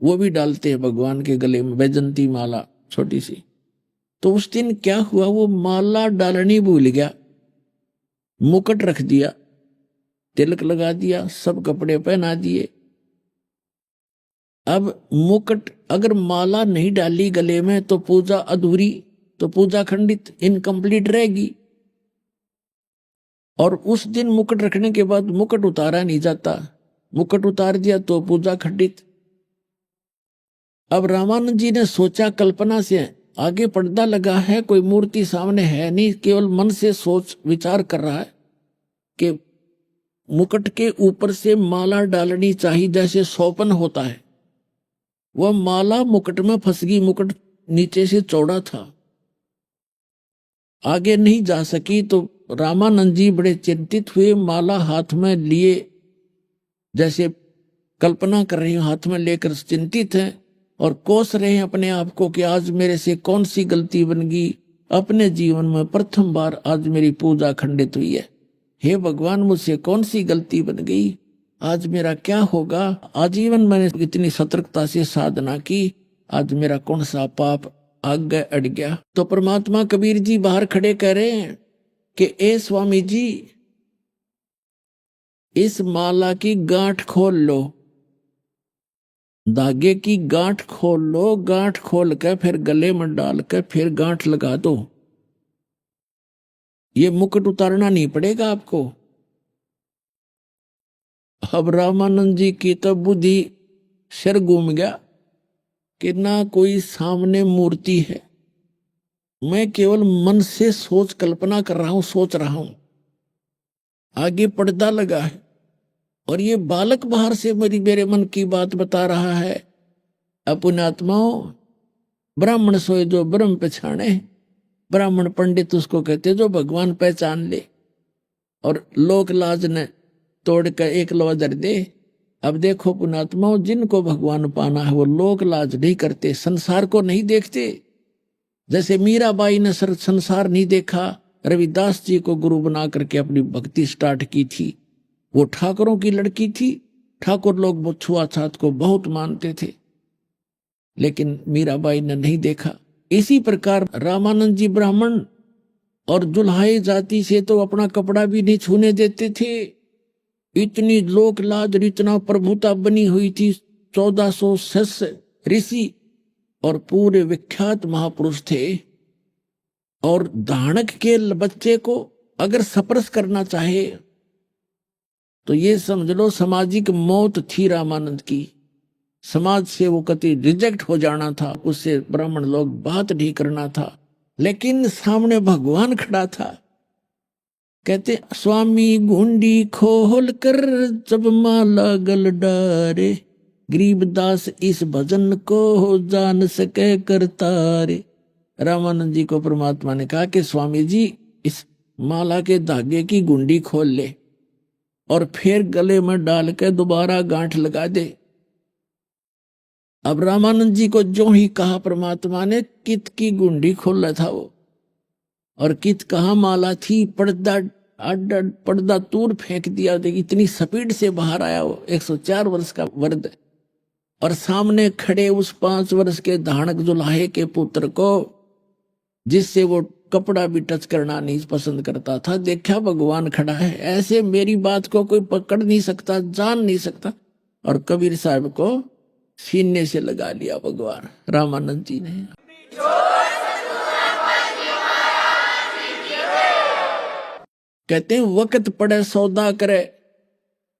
वो भी डालते हैं भगवान के गले में, बैजंती माला छोटी सी। तो उस दिन क्या हुआ, वो माला डालनी भूल गया, मुकुट रख दिया, तिलक लगा दिया, सब कपड़े पहना दिए। अब मुकुट अगर माला नहीं डाली गले में तो पूजा अधूरी, तो पूजा खंडित, इनकम्प्लीट रहेगी। और उस दिन मुकुट रखने के बाद मुकुट उतारा नहीं जाता, मुकुट उतार दिया तो पूजा खंडित। अब रामानंद जी ने सोचा, कल्पना से आगे पर्दा लगा है, कोई मूर्ति सामने है नहीं, केवल मन से सोच विचार कर रहा है कि मुकुट के ऊपर से माला डालनी चाहिए जैसे सौपन होता है। वह माला मुकुट में फंस गई, मुकुट नीचे से चौड़ा था, आगे नहीं जा सकी। तो रामानंद जी बड़े चिंतित हुए, माला हाथ में लिए, जैसे कल्पना कर रहे हैं, हाथ में लेकर चिंतित हैं और कोस रहे हैं अपने आप को कि आज मेरे से कौन सी गलती बन गई, अपने जीवन में प्रथम बार आज मेरी पूजा खंडित हुई है। हे भगवान, मुझसे कौन सी गलती बन गई, आज मेरा क्या होगा, आजीवन मैंने इतनी सतर्कता से साधना की, आज मेरा कौन सा पाप आगे अड़ गया। तो परमात्मा कबीर जी बाहर खड़े कह रहे हैं कि ए स्वामी जी, इस माला की गांठ खोल लो, धागे की गांठ खोल लो, गांठ खोल कर फिर गले में डाल कर फिर गांठ लगा दो, ये मुकुट उतारना नहीं पड़ेगा आपको। अब रामानंद जी की तो बुद्धि सिर घूम गया कि ना कोई सामने मूर्ति है, मैं केवल मन से सोच कल्पना कर रहा हूं, सोच रहा हूं, आगे पर्दा लगा है और ये बालक बाहर से मेरे मन की बात बता रहा है। अपने आत्माओं, ब्राह्मण सोए जो ब्रह्म पहचाने, ब्राह्मण पंडित उसको कहते जो भगवान पहचान ले और लोक लाज ने तोड़ कर एक लवा धर दे। अब देखो पुणात्माओं, जिनको भगवान पाना है वो लोक लाज नहीं करते, संसार को नहीं देखते। जैसे मीराबाई ने संसार नहीं देखा, रविदास जी को गुरु बना करके अपनी भक्ति स्टार्ट की थी। वो ठाकुरों की लड़की थी, ठाकुर लोग छुआछात को बहुत मानते थे, लेकिन मीराबाई ने नहीं देखा। इसी प्रकार रामानंद जी ब्राह्मण और जुल्हाई जाति से तो अपना कपड़ा भी नहीं छूने देते थे। इतनी लोक लाज, इतना प्रभुता बनी हुई थी। 1400 शिष्य ऋषि और पूरे विख्यात महापुरुष थे। और धानक के बच्चे को अगर स्पर्श करना चाहे, तो ये समझ लो सामाजिक मौत थी रामानंद की। समाज से वो कति रिजेक्ट हो जाना था, उससे ब्राह्मण लोग बात नहीं करना था, लेकिन सामने भगवान खड़ा था। कहते स्वामी गुंडी खोल कर जब माला गल डारे, गरीबदास इस भजन को जान सके करतारे। रामानंद जी को परमात्मा ने कहा कि स्वामी जी इस माला के धागे की गुंडी खोल ले और फिर गले में डाल के दोबारा गांठ लगा दे। अब रामानंद जी को जो ही कहा परमात्मा ने, कित की गुंडी खोला था वो, और कित कहा माला थी, पर्दा दूर फेंक दिया। इतनी स्पीड से बाहर आया वो 104 वर्ष का वर्द, और सामने खड़े उस 5 वर्ष के धानक जुलाहे के पुत्र को, जिससे वो कपड़ा भी टच करना नहीं पसंद करता था, देखा भगवान खड़ा है। ऐसे मेरी बात को कोई पकड़ नहीं सकता, जान नहीं सकता। और कबीर साहब को सीने से लगा लिया भगवान रामानंद जी ने। कहते हैं वक्त पड़े सौदा करे,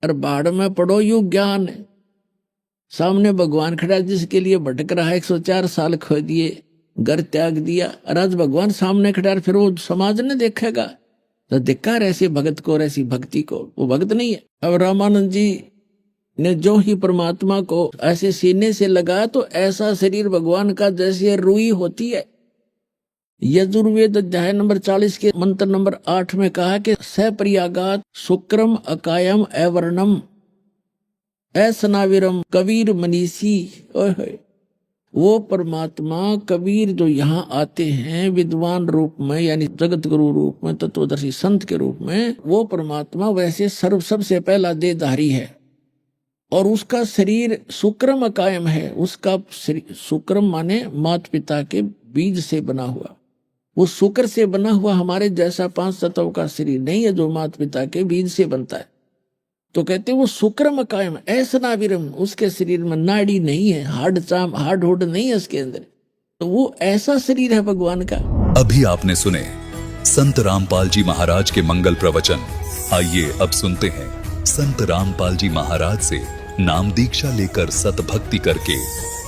और बाढ़ में पड़ो यू ज्ञान। सामने भगवान खड़ा जिसके लिए भटक रहा है, 104 साल खो दिए, घर त्याग दिया, और आज भगवान सामने खड़ा, फिर वो समाज ने देखेगा तो धिक्कार ऐसे भगत को और ऐसी भक्ति को, वो भगत नहीं है। अब रामानंद जी ने जो ही परमात्मा को ऐसे सीने से लगा, तो ऐसा शरीर भगवान का जैसे रुई होती है। यजुर्वेद अध्याय नंबर 40 के मंत्र नंबर 8 में कहा कि सप्रियागात शुक्रम अकायम एवर्णम ऐसनाविरम कबीर मनीषी। वो परमात्मा कबीर जो यहाँ आते हैं विद्वान रूप में, यानी जगत गुरु रूप में, तत्वदर्शी संत के रूप में, वो परमात्मा वैसे सर्व सबसे पहला देहधारी है, और उसका शरीर शुक्रम अकायम है। उसका शुक्रम माने माता पिता के बीज से बना हुआ, वो शुक्र से बना हुआ हमारे जैसा 5 तत्वों का शरीर नहीं है जो माता पिता के बीज से बनता है। तो कहते हैं वो शुक्रम कायम ऐसा नाविरम, उसके शरीर में नाड़ी नहीं है, हार्ड होड नहीं है उसके अंदर, तो वो ऐसा शरीर है भगवान का। अभी आपने सुने संत रामपाल जी महाराज के मंगल प्रवचन। आइए अब सुनते हैं संत रामपाल जी महाराज से नाम दीक्षा लेकर सतभक्ति करके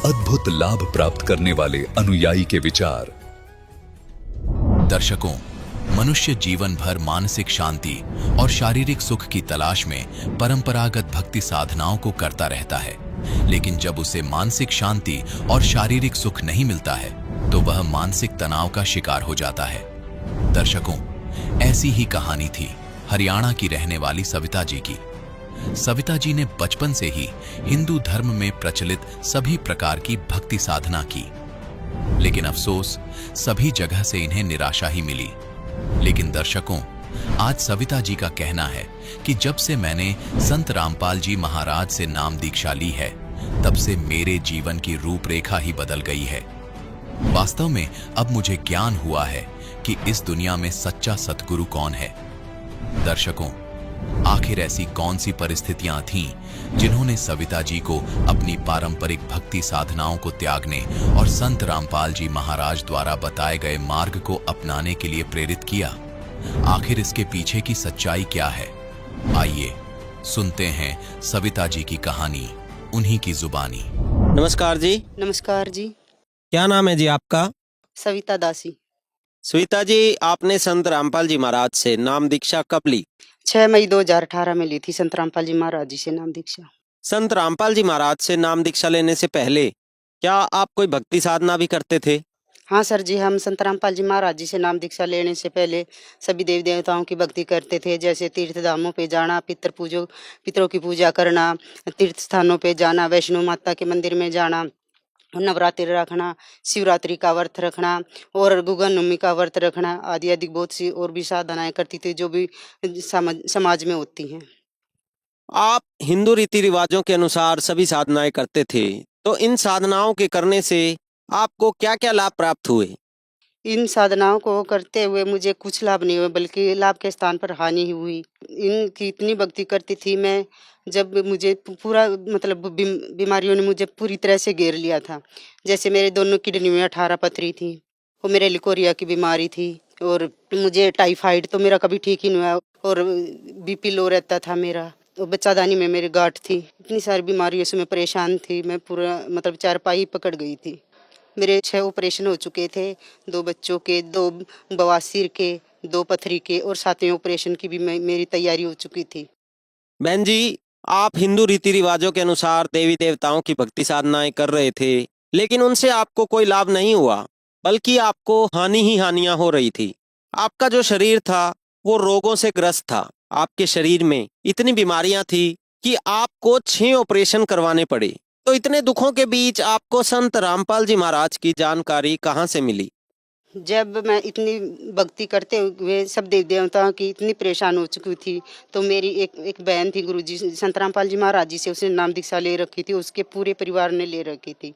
अद्भुत लाभ प्राप्त करने वाले अनुयायी के विचार। दर्शकों, मनुष्य जीवन भर मानसिक शांति और शारीरिक सुख की तलाश में परंपरागत भक्ति साधनाओं को करता रहता है, लेकिन जब उसे मानसिक शांति और शारीरिक सुख नहीं मिलता है तो वह मानसिक तनाव का शिकार हो जाता है। दर्शकों, ऐसी ही कहानी थी हरियाणा की रहने वाली सविता जी की। सविता जी ने बचपन से ही हिंदू धर्म में प्रचलित सभी प्रकार की भक्ति साधना की, लेकिन अफसोस सभी जगह से इन्हें निराशा ही मिली। लेकिन दर्शकों, आज सविता जी का कहना है कि जब से मैंने संत रामपाल जी महाराज से नाम दीक्षा ली है, तब से मेरे जीवन की रूपरेखा ही बदल गई है। वास्तव में अब मुझे ज्ञान हुआ है कि इस दुनिया में सच्चा सतगुरु कौन है। दर्शकों, आखिर ऐसी कौन सी परिस्थितियां थीं जिन्होंने सविता जी को अपनी पारंपरिक भक्ति साधनाओं को त्यागने और संत रामपाल जी महाराज द्वारा बताए गए मार्ग को अपनाने के लिए प्रेरित किया? आखिर इसके पीछे की सच्चाई क्या है? आइए सुनते हैं सविता जी की कहानी, उन्हीं की जुबानी। नमस्कार जी। नमस्कार जी। क्या नाम है जी आपका? सविता दासी। सविता जी, आपने संत रामपाल जी महाराज से नाम दीक्षा कब ली? 6 मई 2018 में ली थी संत रामपाल जी महाराज जी से नाम दीक्षा। संत रामपाल जी महाराज से नाम दीक्षा लेने से पहले क्या आप कोई भक्ति साधना भी करते थे? हाँ सर जी, हम संत रामपाल जी महाराज जी से नाम दीक्षा लेने से पहले सभी देवी देवताओं की भक्ति करते थे, जैसे तीर्थ धामों पे जाना, पितरों की पूजा करना, तीर्थ स्थानों पे जाना, वैष्णो माता के मंदिर में जाना, नवरात्रि रखना, शिवरात्रि का व्रत रखना और गुगन नवमी का व्रत रखना आदि आदि बहुत सी और भी साधनाएं करती थी जो भी समाज में होती हैं। आप हिंदू रीति रिवाजों के अनुसार सभी साधनाएं करते थे, तो इन साधनाओं के करने से आपको क्या क्या लाभ प्राप्त हुए? इन साधनाओं को करते हुए मुझे कुछ लाभ नहीं हुए, बल्कि लाभ के स्थान पर हानि ही हुई। इनकी इतनी भक्ति करती थी मैं, जब मुझे पूरा मतलब बीमारियों ने मुझे पूरी तरह से घेर लिया था। जैसे मेरे दोनों किडनी में 18 पथरी थी, और मेरे लिकोरिया की बीमारी थी, और मुझे टाइफाइड तो मेरा कभी ठीक ही नहीं हुआ, और बीपी लो रहता था मेरा, तो बच्चादानी में मेरी गांठ थी, इतनी सारी बीमारियों से मैं परेशान थी, मैं पूरा मतलब चारपाई पकड़ गई थी। मेरे 6 ऑपरेशन हो चुके थे, 2 बच्चों के, 2 बवासीर के, 2 पथरी के और 7वें ऑपरेशन की भी मेरी तैयारी हो चुकी थी। बहन जी, आप हिंदू रीति रिवाजों के अनुसार देवी देवताओं की भक्ति साधनाएं कर रहे थे, लेकिन उनसे आपको कोई लाभ नहीं हुआ, बल्कि आपको हानि ही हानियां हो रही थी। आपका जो शरीर था वो रोगों से ग्रस्त था। आपके शरीर में इतनी बीमारियां थी कि आपको 6 ऑपरेशन करवाने पड़े। तो इतने दुखों के बीच आपको संत रामपाल जी महाराज की जानकारी कहाँ से मिली? जब मैं इतनी भक्ति करते हुए सब देव देवताओं की इतनी परेशान हो चुकी थी, तो मेरी एक बहन थी, गुरुजी संत रामपाल जी महाराज जी से उसने नाम दीक्षा ले रखी थी, उसके पूरे परिवार ने ले रखी थी।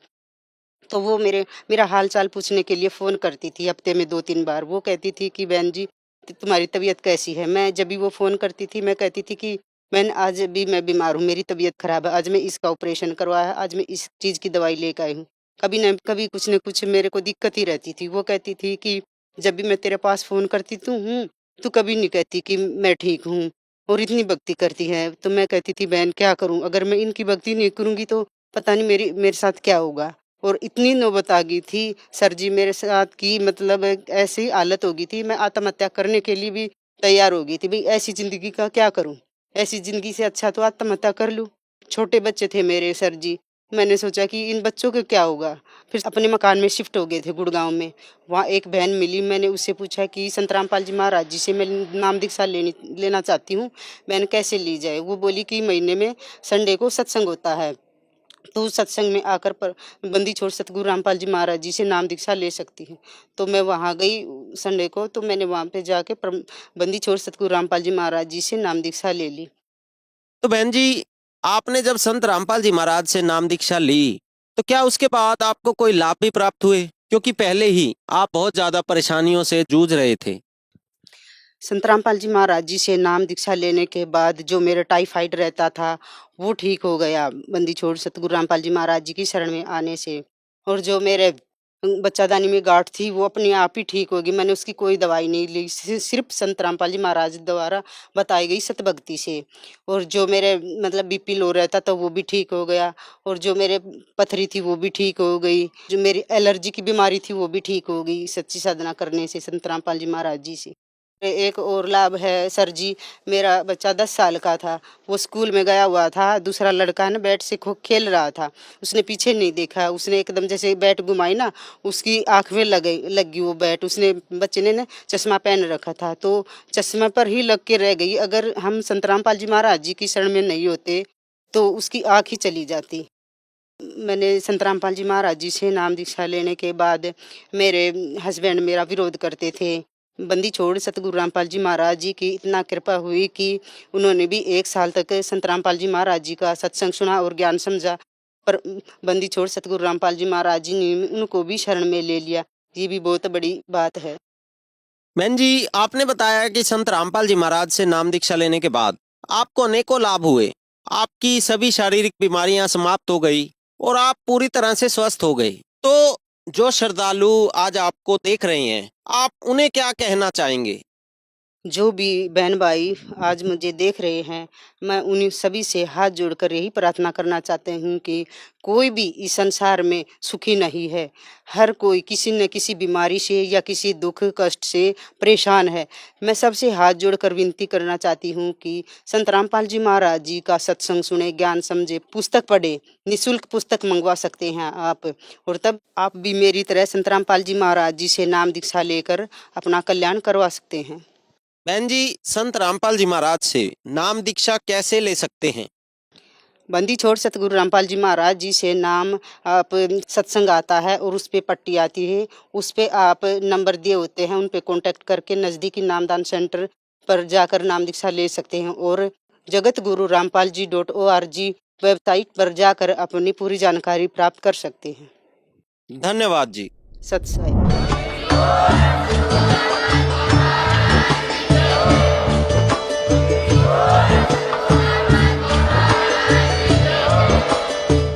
तो वो मेरा हाल चाल पूछने के लिए फ़ोन करती थी हफ्ते में 2-3 बार। वो कहती थी कि बहन जी तुम्हारी तबीयत कैसी है? मैं जब भी वो फ़ोन करती थी मैं कहती थी कि बहन आज भी मैं बीमार हूँ, मेरी तबीयत ख़राब है, आज मैं इसका ऑपरेशन करवाया है, आज मैं इस चीज़ की दवाई लेकर आई हूँ। कभी न कभी कुछ न कुछ मेरे को दिक्कत ही रहती थी। वो कहती थी कि जब भी मैं तेरे पास फ़ोन करती हूँ, तू कभी नहीं कहती कि मैं ठीक हूँ और इतनी भक्ति करती है। तो मैं कहती थी बहन क्या करूँ? अगर मैं इनकी भक्ति नहीं करूँगी तो पता नहीं मेरे साथ क्या होगा? और इतनी नौबत आ गई थी सर जी मेरे साथ की, मतलब ऐसी हालत हो गई थी, मैं आत्महत्या करने के लिए भी तैयार हो गई थी। भाई ऐसी ज़िंदगी का क्या करूँ? ऐसी ज़िंदगी से अच्छा तो आत्महत्या कर लूँ। छोटे बच्चे थे मेरे सर जी, मैंने सोचा कि इन बच्चों का क्या होगा? फिर अपने मकान में शिफ्ट हो गए थे गुड़गाँव में। वहाँ एक बहन मिली, मैंने उससे पूछा कि संत रामपाल जी महाराज जी से मैं नाम दीक्षा लेना चाहती हूँ, बहन कैसे ली जाए? वो बोली कि महीने में संडे को सत्संग होता है, तो उस सत्संग में आकर पर बंदी छोड़ सतगुरु रामपाल जी महाराज जी से नाम दीक्षा ले सकती है। तो मैं वहाँ गई संडे को, तो मैंने वहाँ पे जाके बंदी छोड़ सतगुरु रामपाल जी महाराज जी से नाम दीक्षा ले ली। तो बहन जी, आपने जब संत रामपाल जी महाराज से नाम दीक्षा ली, तो क्या उसके बाद आपको कोई लाभ भी प्राप्त हुए? क्योंकि पहले ही आप बहुत ज्यादा परेशानियों से जूझ रहे थे। संत रामपाल जी महाराज जी से नाम दीक्षा लेने के बाद जो मेरा टाइफाइड रहता था वो ठीक हो गया, बंदी छोड़ सतगुरु रामपाल जी महाराज जी की शरण में आने से। और जो मेरे बच्चादानी में गांठ थी वो अपने आप ही ठीक होगी, मैंने उसकी कोई दवाई नहीं ली, सिर्फ संत रामपाल जी महाराज द्वारा बताई गई सतभक्ति से। और जो मेरे मतलब बीपी लो रहता था वो भी ठीक हो गया, और जो मेरे पथरी थी वो भी ठीक हो गई, जो मेरी एलर्जी की बीमारी थी वो भी ठीक हो गई सच्ची साधना करने से संत रामपाल जी महाराज जी से। एक और लाभ है सर जी, मेरा बच्चा 10 साल का था, वो स्कूल में गया हुआ था, दूसरा लड़का ना बैट से खेल रहा था, उसने पीछे नहीं देखा, उसने एकदम जैसे बैट घुमाई ना उसकी आँख में लग गई वो बैट। उसने बच्चे ने ना चश्मा पहन रखा था, तो चश्मा पर ही लग के रह गई। अगर हम संत रामपाल जी महाराज जी की शरण में नहीं होते तो उसकी आँख ही चली जाती। मैंने संत रामपाल जी महाराज जी से नाम दीक्षा लेने के बाद मेरे हस्बैंड मेरा विरोध करते थे। बंदी छोड़ सतगुरु रामपाल जी महाराज जी की इतना कृपा हुई कि उन्होंने भी 1 साल तक संत रामपाल जी महाराज जी का सत्संग सुना और ज्ञान समझा। पर बंदी छोड़ सतगुरु रामपाल जी महाराज जी ने उनको भी शरण में ले लिया, ये भी बहुत बड़ी बात है। बहन जी, आपने बताया कि संत रामपाल जी महाराज से नाम दीक्षा लेने के बाद आपको अनेकों लाभ हुए, आपकी सभी शारीरिक बीमारियां समाप्त हो गई और आप पूरी तरह से स्वस्थ हो गए। तो जो श्रद्धालु आज आपको देख रहे हैं, आप उन्हें क्या कहना चाहेंगे? जो भी बहन भाई आज मुझे देख रहे हैं, मैं उन्हीं सभी से हाथ जोड़कर यही प्रार्थना करना चाहते हूँ कि कोई भी इस संसार में सुखी नहीं है। हर कोई किसी न किसी बीमारी से या किसी दुख कष्ट से परेशान है। मैं सबसे हाथ जोड़कर विनती करना चाहती हूँ कि संत रामपाल जी महाराज जी का सत्संग सुने, ज्ञान समझे, पुस्तक पढ़े, निःशुल्क पुस्तक मंगवा सकते हैं आप, और तब आप भी मेरी तरह संत रामपाल जी महाराज जी से नाम दीक्षा लेकर अपना कल्याण करवा सकते हैं। बहन जी, संत रामपाल जी महाराज से नाम दीक्षा कैसे ले सकते हैं? बंदी छोड़ सतगुरु रामपाल जी महाराज जी से नाम आप सत्संग आता है और उस पे पट्टी आती है, उस पे आप नंबर दिए होते हैं, उन पे कांटेक्ट करके नज़दीकी नामदान सेंटर पर जाकर नाम दीक्षा ले सकते हैं। और jagatgururampalji.org वेबसाइट पर जाकर अपनी पूरी जानकारी प्राप्त कर सकते हैं। धन्यवाद जी। सत साई।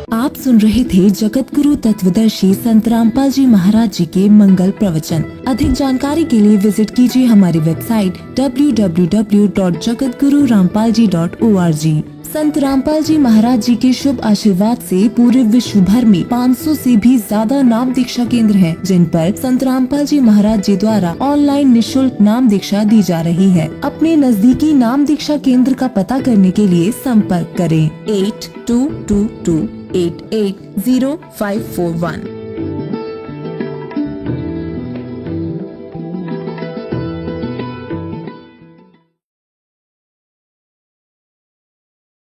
आप सुन रहे थे जगत गुरु तत्वदर्शी संत रामपाल जी महाराज जी के मंगल प्रवचन। अधिक जानकारी के लिए विजिट कीजिए हमारी वेबसाइट www.jagatgururampalji.org। संत रामपाल जी महाराज जी के शुभ आशीर्वाद से पूरे विश्व भर में 500 से भी ज्यादा नाम दीक्षा केंद्र हैं, जिन पर संत रामपाल जी महाराज जी द्वारा ऑनलाइन निशुल्क नाम दीक्षा दी जा रही है। अपने नजदीकी नाम दीक्षा केंद्र का पता करने के लिए संपर्क करें 8222880541।